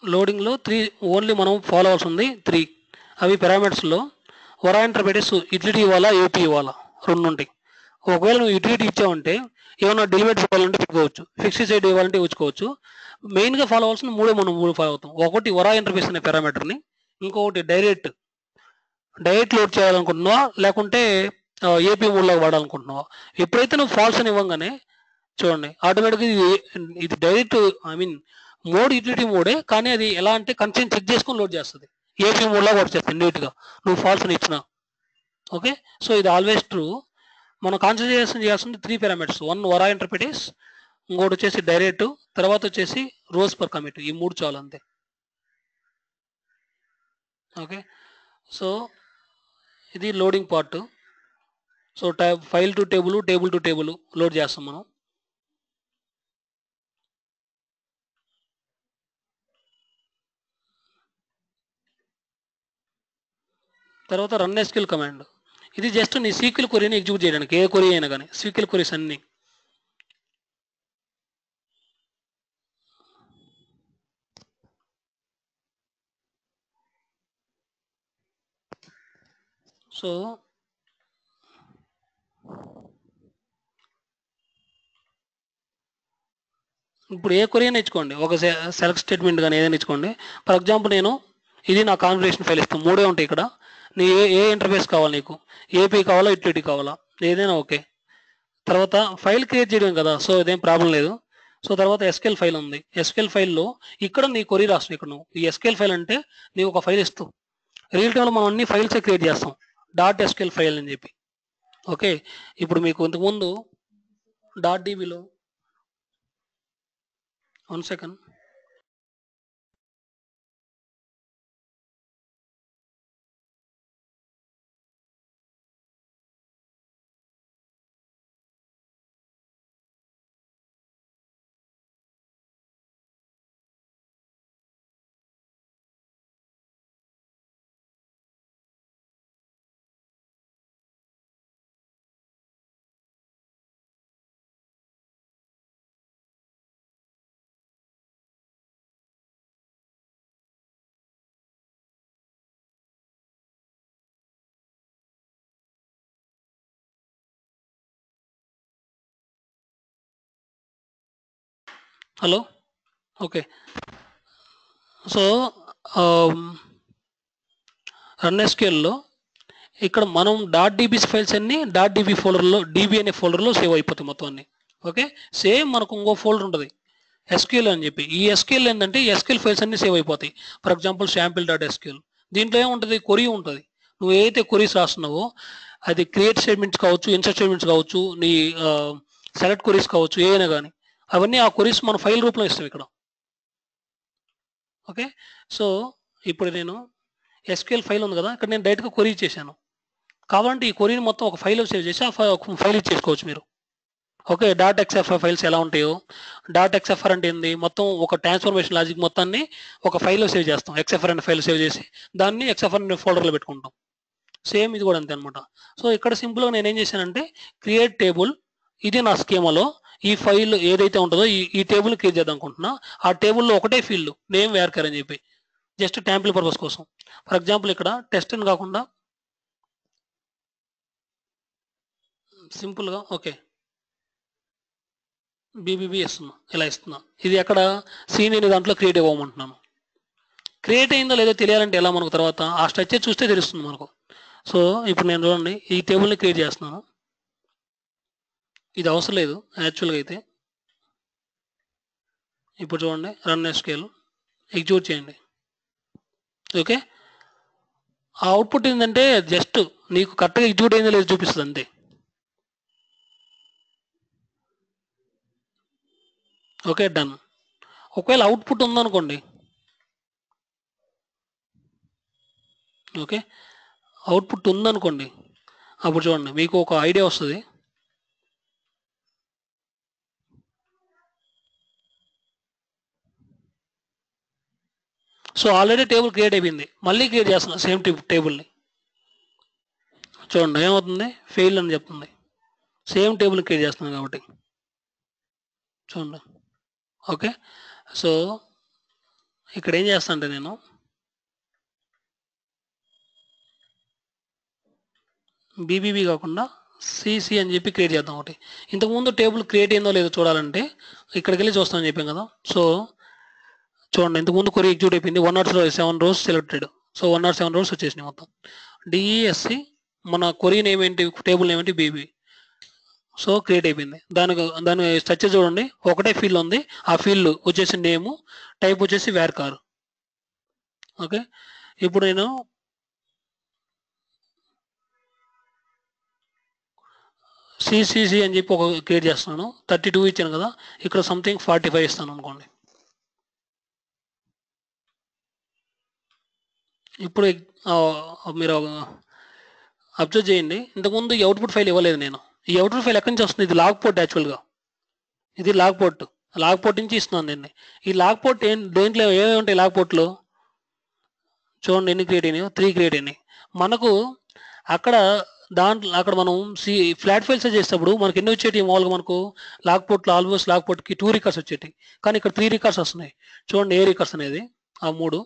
లోడింగ్లో 3 ఓన్లీ మనం ఫాలో అవ్వాల్సి ఉంది 3. అవి పారామీటర్స్లో వరా ఇంటర్ప్రెటర్స్ యూటిలిటీ ఇవ్వాలా, ఏపీ ఇవ్వాలా, 2 ఉంటాయి. ఒకవేళ నువ్వు యూటిలిటీ ఇచ్చావంటే ఏమన్నా డెలివేట్ ఇవ్వాలంటే పెట్టుకోవచ్చు, ఫిక్స్డ్ సైడ్ ఇవ్వాలంటే ఇచ్చుకోవచ్చు. మెయిన్గా ఫాలో అవ్వాల్సిన మనం 3 ఫాలో అవుతాం. ఒకటి వరా ఇంటర్ఫేస్ అనే పారామీటర్ని, ఇంకొకటి డైరెక్ట్ లోడ్ చేయాలనుకుంటున్నావా లేకుంటే ఏపీ మోడ్లో వాడాలనుకుంటున్నావా. ఎప్పుడైతే నువ్వు ఫాల్స్ అని ఇవ్వగానే చూడండి ఆటోమేటిక్గా ఇది డైరెక్ట్ మోడ్ యూటిలిటీ మోడే, కానీ అది ఎలా అంటే కన్సెంట్ చెక్ చేసుకొని లోడ్ చేస్తుంది. ఏపీ మోడ్లో వర్క్ చేస్తుంది నీట్గా నువ్వు ఫాల్స్ అని ఇచ్చినా. ఓకే, సో ఇది ఆల్వేస్ ట్రూ. మనం కాన్సన్ట్రేషన్ చేయాల్సింది 3 పారామీటర్స్. 1 వరా ఇంటర్ప్రిటేస్, ఇంకోటి వచ్చేసి డైరెక్ట్, తర్వాత వచ్చేసి రోస్ పర్ కమిట్. ఈ 3 చాలు అంతే. ఓకే, సో ఇది loading part. So file to table, table to table load చేస్తాం మనం. తర్వాత రన్ ఎస్క్యూఎల్ కమాండ్. ఇది జస్ట్ నీ సీక్వెల్ క్వరీని ఎగ్జిక్యూట్ చేయడానికి, ఏ క్వరీ అయినా కానీ సీక్వెల్ క్వరీస్ అన్ని. సో ఇప్పుడు ఏ క్వరీ అయినా ఇచ్చుకోండి, ఒక సెలెక్ట్ స్టేట్మెంట్ కానీ ఏదైనా ఇచ్చుకోండి. ఫర్ ఎగ్జాంపుల్ నేను ఇది నా కాన్ఫిగరేషన్ ఫైల్ ఇస్తాను, 3 ఉంటాయి ఇక్కడ. నీ ఏ ఇంటర్ఫేస్ కావాలి, నీకు ఏపీ కావాలా యూటిలిటీ కావాలా, ఏదైనా ఓకే. తర్వాత ఫైల్ క్రియేట్ చేయడం కదా, సో ఇదేం ప్రాబ్లం లేదు. సో తర్వాత ఎస్క్యూఎల్ ఫైల్ ఉంది. ఎస్క్యూఎల్ ఫైల్లో ఇక్కడ నీ క్వరీ రాస్తాం. ఇక్కడ నువ్వు ఈ ఎస్క్యూఎల్ ఫైల్ అంటే నీవు ఒక ఫైల్ ఇస్తావు. రియల్ టైంలో మనం అన్ని ఫైల్సే క్రియేట్ చేస్తాం, .SQL ఫైల్ అని చెప్పి. ఓకే, ఇప్పుడు మీకు ఇంతకుముందు .dbలో 1 second. Hello, okay. So run ఎస్క్యూఎల్లో ఇక్కడ మనం .db ఫైల్స్ అన్ని .db ఫోల్డర్లో, DB అనే ఫోల్డర్లో సేవ్ అయిపోతాయి మొత్తం అన్ని. ఓకే, సేమ్ మనకు ఇంకో ఫోల్డర్ ఉంటుంది SQL అని చెప్పి. ఈ SQL ఏంటంటే SQL ఫైల్స్ అన్ని సేవ్ అయిపోతాయి. ఫర్ ఎగ్జాంపుల్ sample.SQL, దీంట్లో ఏముంటుంది, కొరీ ఉంటుంది. నువ్వు ఏదైతే కొరీస్ రాస్తున్నావో అది క్రియేట్ స్టేట్మెంట్స్ కావచ్చు, ఇన్సర్ట్ స్టేట్మెంట్స్ కావచ్చు, నీ సెలెక్ట్ కొరీస్ కావచ్చు, ఏదైనా కానీ అవన్నీ ఆ కొరీస్ మన ఫైల్ రూపంలో ఇస్తాం ఇక్కడ. ఓకే, సో ఇప్పుడు నేను SQL ఫైల్ ఉంది కదా, ఇక్కడ నేను డైరెక్ట్గా కొరీ చేశాను. కావాలంటే ఈ కొరీని మొత్తం ఒక ఫైల్లో సేవ్ చేసి ఆ ఫైల్ ఇచ్చేసుకోవచ్చు మీరు. ఓకే, .xfr ఫైల్స్ ఎలా ఉంటాయో, .xfr అంటే ఏంది, మొత్తం ఒక ట్రాన్స్ఫర్మేషన్ లాజిక్ మొత్తాన్ని ఒక ఫైల్లో సేవ్ చేస్తాం. XFR అనే ఫైల్ సేవ్ చేసి దాన్ని XFR అనే ఫోల్డర్లో పెట్టుకుంటాం. సేమ్ ఇది కూడా అంతే అనమాట. సో ఇక్కడ సింపుల్గా నేను ఏం చేశానంటే క్రియేట్ టేబుల్, ఇది నా స్కీమాలో ఈ ఫైల్ ఏదైతే ఉంటుందో ఈ టేబుల్ క్రియేట్ చేద్దాం అనుకుంటున్నా. ఆ టేబుల్లో ఒకటే ఫీల్డ్ నేమ్ వేర్కర్ అని చెప్పి జస్ట్ ట్యాంపుల్ పర్పస్ కోసం. ఫర్ ఎగ్జాంపుల్ ఇక్కడ టెస్ట్ అని కాకుండా సింపుల్గా ఓకే బీబీబీ ఇస్తున్నా, ఇలా ఇస్తున్నా. ఇది ఎక్కడ సీనియర్ దాంట్లో క్రియేట్ అవ్వమంటున్నాను. క్రియేట్ అయిందో లేదో తెలియాలంటే ఎలా మనకు తర్వాత ఆ స్ట్రక్చర్ చూస్తే తెలుస్తుంది మనకు. సో ఇప్పుడు నేను చూడండి ఈ టేబుల్ని క్రియేట్ చేస్తున్నాను. ఇది అవసరం లేదు యాక్చువల్గా అయితే. ఇప్పుడు చూడండి రన్ ఎస్క్యూఎల్ ఎగ్జిక్యూట్ చేయండి. ఓకే, ఆ అవుట్పుట్ ఏంటంటే జస్ట్ నీకు కరెక్ట్గా ఎగ్జిక్యూట్ అయిందో లేదో చూపిస్తుంది అంతే. Okay done. ఒకవేళ అవుట్పుట్ ఉందనుకోండి, ఓకే అవుట్పుట్ ఉందనుకోండి, అప్పుడు చూడండి మీకు ఒక ఐడియా వస్తుంది. సో ఆల్రెడీ టేబుల్ క్రియేట్ అయిపోయింది, మళ్ళీ క్రియేట్ చేస్తున్నా సేమ్ టేబుల్ని. చూడండి ఏమవుతుంది, ఫెయిల్ అని చెప్తుంది. సేమ్ టేబుల్ క్రియేట్ చేస్తున్నాను కాబట్టి. చూడండి ఓకే. సో ఇక్కడ ఏం చేస్తా అంటే నేను బీబీబీ కాకుండా సిసి అని చెప్పి క్రియేట్ చేద్దాం ఒకటి. ఇంతకుముందు టేబుల్ క్రియేట్ అయిందో లేదో చూడాలంటే ఇక్కడికి వెళ్ళి చూస్తామని చెప్పాం కదా. సో చూడండి ఇంతకుముందు కొరి ఎగ్జిక్యూట్ అయిపోయింది, 107 రోస్ సెలెక్టెడ్. సో 107 రోస్ వచ్చేసినాయి మొత్తం. డిఈఎస్సి మన కొరి నేమ్ ఏంటి, టేబుల్ నేమ్ ఏంటి బీబీ. సో క్రియేట్ అయిపోయింది. దాని స్ట్రక్చర్ చూడండి ఒకటే ఫీల్డ్ ఉంది. ఆ ఫీల్డ్ వచ్చేసి నేము, టైప్ వచ్చేసి వేర్కార్. ఓకే ఇప్పుడు నేను సిసిసి అని చెప్పి ఒక క్రియేట్ చేస్తున్నాను. 32 ఇచ్చాను కదా, ఇక్కడ సంథింగ్ 45 ఇస్తాను అనుకోండి. ఇప్పుడు మీరు అబ్జర్వ్ చేయండి, ఇంతకుముందు ఈ అవుట్పుట్ ఫైల్ ఇవ్వలేదు నేను. ఈ అవుట్పుట్ ఫైల్ ఎక్కడి నుంచి వస్తుంది, ఇది లాగ్ పోర్ట్ యాక్చువల్గా. ఇది లాగ్ పోర్ట్ నుంచి ఇస్తున్నాను దీన్ని. ఈ లాగ్ పోర్ట్ దేంట్లో ఏమేమి ఉంటాయి లాగ్ పోర్ట్లో చూడండి, ఎన్ని క్రియేట్ అయినాయో, 3 క్రియేట్ అయినాయి మనకు. అక్కడ మనం ఫ్లాట్ ఫైల్స్ చేసేటప్పుడు మనకి ఎన్ని వచ్చేటి మామూలుగా మనకు లాగ్ పోర్ట్లో ఆల్మోస్ట్ లాగ్ పోర్ట్కి 2 రికార్డ్స్ వచ్చేటి, కానీ ఇక్కడ 3 రికార్డ్స్ వస్తున్నాయి. చూడండి ఏ రికార్డ్స్ అనేది, ఆ 3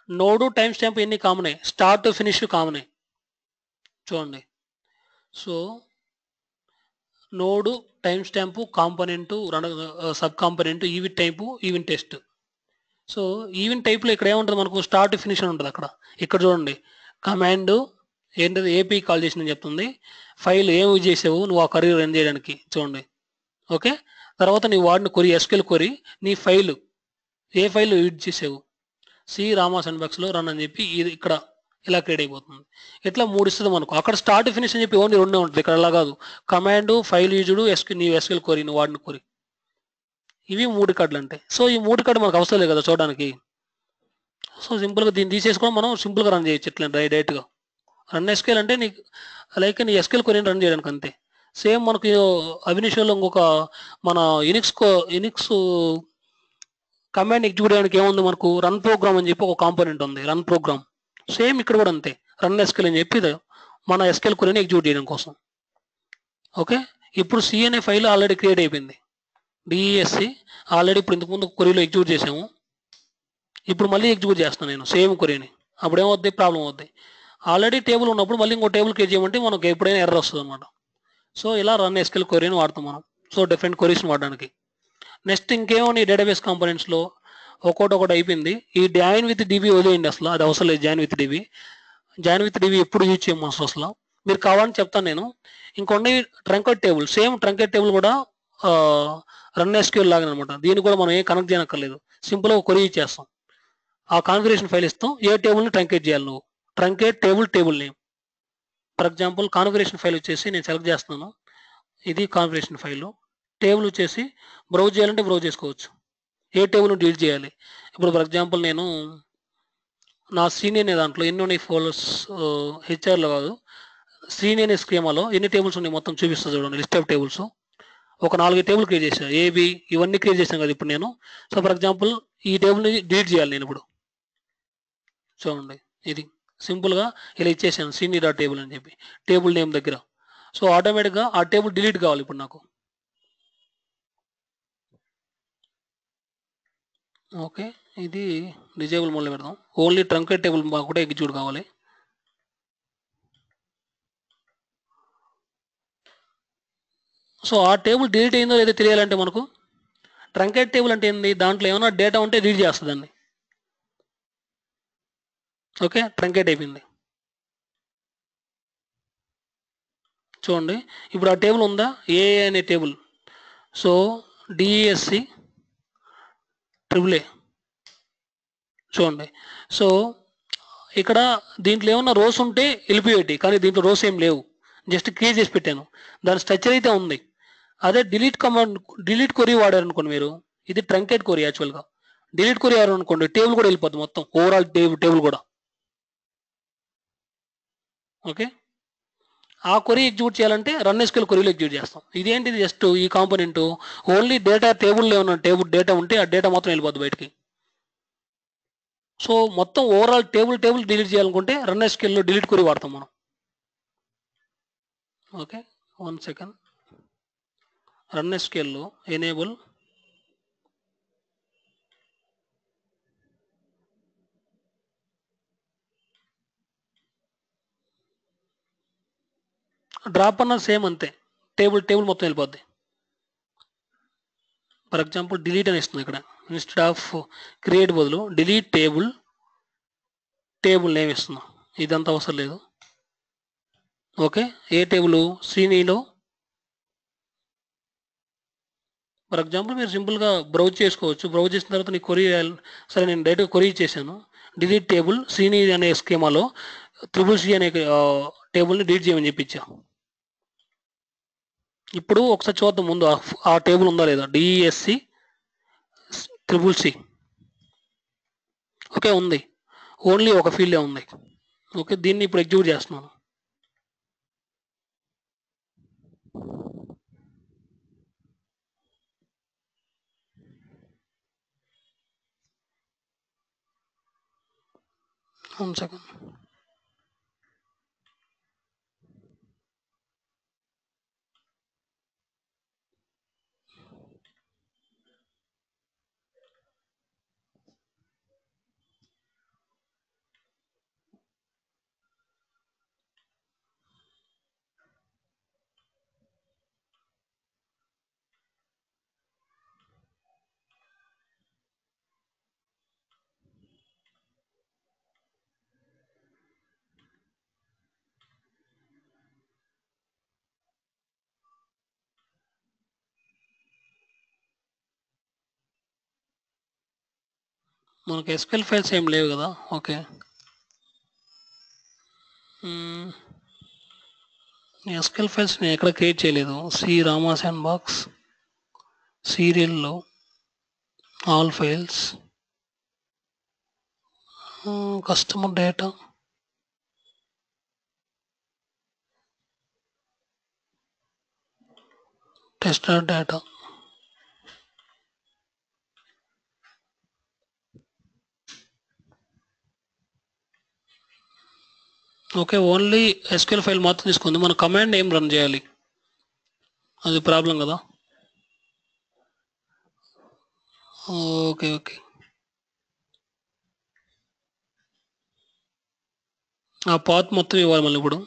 నోడు టైం స్టాంప్ ఎన్ని కామనే, స్టార్ట్ ఫినిష్ కామనే చూడండి. So node time stamp component sub component event type event test. So event టైప్లో ఇక్కడ ఏముంటుంది మనకు, స్టార్ట్ ఫినిష్ అని ఉంటుంది అక్కడ. ఇక్కడ చూడండి కమాండ్ ఏంటది, ఏపీ కాల్ చేసిందని చెప్తుంది. ఫైల్ ఏం యూజ్ చేసావు నువ్వు ఆ కరీ రన్ చేయడానికి చూడండి. ఓకే తర్వాత నీ వాడిని కొరి ఎస్క్యూఎల్ కొరి నీ ఫైల్ ఏ ఫైల్ యూజ్ చేసావు, సి రామా సెండ్బాక్స్లో రన్ అని చెప్పి ఇది ఇక్కడ ఇలా క్రియేట్ అయిపోతుంది. ఇట్లా 3 ఇస్తుంది మనకు. అక్కడ స్టార్ట్ ఫినిష్ అని చెప్పి ఓన్లీ 2 ఉంటుంది, ఇక్కడ అలా కాదు. కమాండ్ ఫైల్ యూజ్డ్ నీ ఎస్క్యూఎల్ కొరి నువ్వు వాడిని కొరి, ఇవి 3 కార్డులు అంటే. సో ఈ 3 కార్డు మనకు అవసరం లేదు కదా చూడడానికి. సో సింపుల్గా దీన్ని తీసేసుకొని మనం సింపుల్గా రన్ చేయొచ్చు ఇట్లా డైరెక్ట్గా. రన్ ఎస్క్యూఎల్ అంటే నీకు లైక్ నీ ఎస్క్యూఎల్ కొరి రన్ చేయడానికి అంతే. సేమ్ మనకు అవినిషోలో ఇంకొక మన యునిక్స్ కమాండ్ ఎగ్జిక్యూట్ చేయడానికి ఏముంది మనకు, రన్ ప్రోగ్రామ్ అని చెప్పి ఒక కాంపోనెంట్ ఉంది, రన్ ప్రోగ్రామ్. సేమ్ ఇక్కడ కూడా అంతే, రన్ ఎస్క్యూఎల్ అని చెప్పి మన ఎస్క్యూఎల్ కొరిని ఎగ్జిక్యూట్ చేయడం కోసం. ఓకే ఇప్పుడు సి అనే ఫైల్ ఆల్రెడీ క్రియేట్ అయిపోయింది, డిఈఎస్సి ఆల్రెడీ ఇప్పుడు ఇంతకుముందు కొరీలో ఎగ్జిక్యూట్ చేసాము. ఇప్పుడు మళ్ళీ ఎగ్జిక్యూట్ చేస్తాను నేను సేమ్ కొరీని, అప్పుడు ఏమవుద్ది, ప్రాబ్లం అవుద్ది. ఆల్రెడీ టేబుల్ ఉన్నప్పుడు మళ్ళీ ఇంకో టేబుల్ క్రియేట్ చేయమంటే మనకు ఎప్పుడైనా ఎర్రర్ వస్తుంది అనమాట. సో ఇలా రన్ ఎస్క్యూఎల్ కొరీని వాడతాం మనం, సో డిఫరెంట్ కొరీస్ని వాడడానికి. నెక్స్ట్ ఇంకేమో డేటాబేస్ కాంపోనెంట్స్లో ఒకటి అయిపోయింది. ఈ జాయిన్ విత్ డిబి వదిలేయండి, అసలు అది అవసరం లేదు. జాయిన్ విత్ డిబి ఎప్పుడు యూజ్ చేయము అసలు. మీరు కావాలని చెప్తాను నేను. ఇంకొన్ని truncate table, same truncate table కూడా రన్ ఎస్క్యూఎల్ లాగా అనమాట. దీన్ని కూడా మనం ఏం కనెక్ట్ చేయనక్కర్లేదు, సింపుల్గా కొరీ ఇచ్చేస్తాం. ఆ కాన్ఫిగరేషన్ ఫైల్ ఇస్తాం, ఏ టేబుల్ని ట్రంకేట్ చేయాలి నువ్వు, truncate table name. For example configuration file వచ్చేసి నేను సెలెక్ట్ చేస్తున్నాను, ఇది కాన్ఫిగరేషన్ ఫైల్. టేబుల్ వచ్చేసి బ్రౌజ్ చేయాలంటే బ్రౌజ్ చేసుకోవచ్చు, ఏ టేబుల్ని డిలీట్ చేయాలి. ఇప్పుడు ఫర్ ఎగ్జాంపుల్ నేను నా సీనియర్ అనే దాంట్లో ఎన్ని ఉన్నాయి ఫోల్డర్స్, హెచ్ఆర్లో కాదు సీనియర్ అనే స్కీమాలో ఎన్ని టేబుల్స్ ఉన్నాయి మొత్తం చూపిస్తుంది చూడండి, లిస్ట్ ఆఫ్ టేబుల్స్. ఒక 4 టేబుల్ క్రియేట్ చేశాను, ఏబి ఇవన్నీ క్రియేట్ చేశాను కదా ఇప్పుడు నేను. సో ఫర్ ఎగ్జాంపుల్ ఈ టేబుల్ని డిలీట్ చేయాలి నేను ఇప్పుడు. చూడండి ఇది సింపుల్గా ఇలా ఇచ్చేసాను సీనీ డాట్ టేబుల్ అని చెప్పి టేబుల్ నేమ్ దగ్గర. సో ఆటోమేటిక్గా ఆ టేబుల్ డిలీట్ కావాలి ఇప్పుడు నాకు. ఓకే, ఇది డిజేబుల్ మోడ్లో పెడదాం. ఓన్లీ ట్రంకెట్ టేబుల్ కూడా ఎగ్జిక్యూట్ కావాలి. సో ఆ టేబుల్ డిలీట్ అయిందో లేదో తెలియాలంటే మనకు ట్రంకెట్ టేబుల్ అంటే ఏంది, దాంట్లో ఏమైనా డేటా ఉంటే రీడ్ చేస్తుందండి. ఓకే, ట్రంకెట్ అయిపోయింది. చూడండి ఇప్పుడు ఆ టేబుల్ ఉందా, ఏ అనే table. So DSC triple A చూడండి. సో ఇక్కడ దీంట్లో ఏమన్నా రోస్ ఉంటే వెళ్ళిపోయేటి, కానీ దీంట్లో రోస్ ఏం లేవు, జస్ట్ క్రియేట్ చేసి పెట్టాను. దాని స్ట్రక్చర్ అయితే ఉంది. అదే డిలీట్ కమాండ్, డిలీట్ కొరీ వాడారు అనుకోండి మీరు, ఇది ట్రంకెట్ కొరీ యాక్చువల్గా. డిలీట్ కొరీ వాడారు అనుకోండి టేబుల్ కూడా వెళ్ళిపోద్ది, మొత్తం ఓవరాల్ టేబుల్ కూడా. ఓకే, ఆ కొరీ ఎగ్జిక్యూట్ చేయాలంటే రన్ ఎస్క్యూఎల్ కొరీలో ఎగ్జిక్యూట్ చేస్తాం. ఇదేంటిది, జస్ట్ ఈ కాంపోనెంట్ ఓన్లీ డేటా టేబుల్లో ఏమన్నా డేటా ఉంటే ఆ డేటా మొత్తం వెళ్ళిపోద్ది బయటికి. సో మొత్తం ఓవరాల్ టేబుల్ డిలీట్ చేయాలనుకుంటే రన్ ఎస్క్యూఎల్లో డిలీట్ కొరీ వాడతాం మనం. ఓకే, 1 సెకండ్. రన్ ఎస్క్యూఎల్లో ఎనేబుల్ డ్రాప్ అన్న సేమ్ అంతే, టేబుల్ మొత్తం వెళ్ళిపోద్ది. ఫర్ ఎగ్జాంపుల్ డిలీట్ అని ఇస్తుంది ఇక్కడ, ఇన్స్టెడ్ ఆఫ్ క్రియేట్ బదులు డిలీట్ టేబుల్ నేమ్ ఇస్తున్నాం. ఇదంతా అవసరం లేదు. ఓకే, ఏ టేబుల్, శ్రీనిలో. ఫర్ ఎగ్జాంపుల్ మీరు సింపుల్గా బ్రౌజ్ చేసుకోవచ్చు. బ్రౌజ్ చేసిన తర్వాత నీకు కొరీ, సరే నేను డైరెక్ట్గా కొరీ చేశాను. డిలీట్ టేబుల్ శ్రీని అనే స్కీమాలో త్రిబుల్ సి అనే టేబుల్ని డిలీట్ చేయమని చెప్పించా. ఇప్పుడు ఒకసారి చూద్దాం ముందు ఆ టేబుల్ ఉందా లేదా, డిఎస్సి ట్రిపుల్ సి. ఓకే ఉంది, ఓన్లీ ఒక ఫీల్డే ఉంది. ఓకే, దీన్ని ఇప్పుడు ఎగ్జిక్యూట్ చేస్తున్నాను. One second. మనకు ఎస్క్యూఎల్ ఫైల్స్ ఏం లేవు కదా. ఓకే, ఎస్క్యూఎల్ ఫైల్స్ నేను ఎక్కడ క్రియేట్ చేయలేదు. సి రామా శాండ్ బాక్స్ సీరియల్లో all files, customer data, tester data. Okay, only SQL file మాత్రం తీసుకుంది. మన కమాండ్ ఏం రన్ చేయాలి, అది ప్రాబ్లం కదా. ఓకే ఓకే, ఆ పాత్ మొత్తం ఇవ్వాలి మళ్ళీ ఇప్పుడు.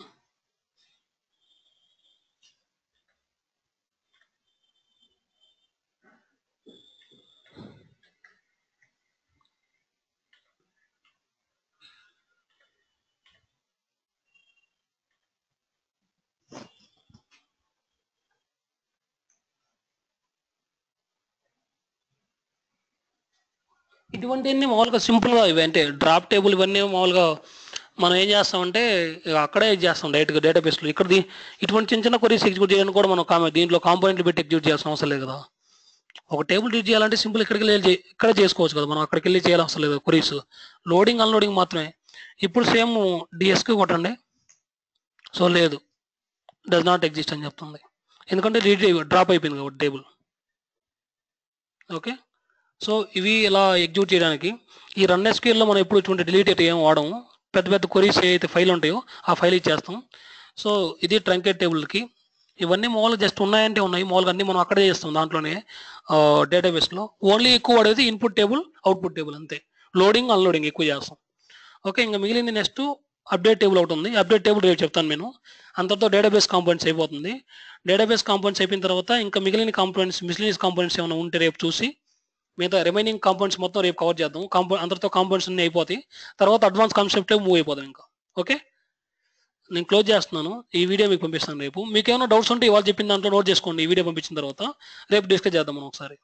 ఇటువంటివన్నీ మామూలుగా సింపుల్గా ఇవి అంటే డ్రాప్ టేబుల్, ఇవన్నీ మామూలుగా మనం ఏం చేస్తామంటే అక్కడే చేస్తాం డైరెక్ట్గా డేటాబేస్లో. ఇక్కడ ఇటువంటి చిన్న చిన్న కొరీస్ ఎగ్జిక్యూట్ చేయడానికి కూడా మనం దీంట్లో కాంపోనెంట్లు పెట్టి ఎగ్జిక్యూట్ చేయాల్సిన అవసరం లేదు కదా. ఒక టేబుల్ రీడ్ చేయాలంటే సింపుల్ ఇక్కడికి వెళ్ళి ఇక్కడ చేసుకోవచ్చు కదా, మనం అక్కడికి వెళ్ళి చేయాల్సిన అవసరం లేదు. కొరీస్ లోడింగ్ అన్లోడింగ్ మాత్రమే. ఇప్పుడు సేమ్ డిఎస్కి కొట్టండి. సో లేదు, డస్ నాట్ ఎగ్జిస్ట్ అని చెప్తుంది, ఎందుకంటే డ్రాప్ అయిపోయింది కాబట్టి టేబుల్. ఓకే, సో ఇవి ఇలా ఎగ్జిక్యూట్ చేయడానికి ఈ రన్ ఎస్క్యూఎల్లో మనం ఎప్పుడు ఇటువంటి డిలీట్ అయితే ఏం వాడము. పెద్ద పెద్ద క్వరీస్ ఏవైతే ఫైల్ ఉంటాయో ఆ ఫైల్ ఇచ్చేస్తాం. సో ఇది ట్రంకేట్ టేబుల్కి. ఇవన్నీ మామూలుగా జస్ట్ ఉన్నాయంటే ఉన్నాయి, మామూలుగా అన్నీ మనం అక్కడే చేస్తాం దాంట్లోనే డేటాబేస్లో. ఓన్లీ ఎక్కువ వాడేది ఇన్పుట్ టేబుల్, అవుట్పుట్ టేబుల్ అంతే. లోడింగ్ అన్లోడింగ్ ఎక్కువ చేస్తాం. ఓకే, ఇంకా మిగిలింది నెక్స్ట్ అప్డేట్ టేబుల్ ఒకటి ఉంది. అప్డేట్ టేబుల్ రేపు చెప్తాను నేను. అంతటితో డేటాబేస్ కాంపోనెంట్స్ అయిపోతుంది. డేటాబేస్ కాంపోనెంట్స్ అయిపోయిన తర్వాత ఇంకా మిగిలిన కాంపోనెంట్స్, మిస్లీనియస్ కాంపోనెంట్స్ ఏమైనా ఉంటే రేపు చూసి మిగతా రిమైనింగ్ కాంపోనెంట్స్ మొత్తం రేపు కవర్ చేద్దాం. అందరితో కాంపోనెంట్స్ అన్ని అయిపోతాయి. తర్వాత అడ్వాన్స్ కాన్సెప్ట్ మూవ్ అయిపోదాం ఇంకా. ఓకే, నేను క్లోజ్ చేస్తున్నాను. ఈ వీడియో మీకు పంపిస్తాను రేపు. మీకు ఏమైనా డౌట్స్ ఉంటే ఇవాళ చెప్పిన దాంట్లో నోట్ చేసుకోండి. ఈ వీడియో పంపించిన తర్వాత రేపు డిస్కస్ చేద్దాం మనం ఒకసారి.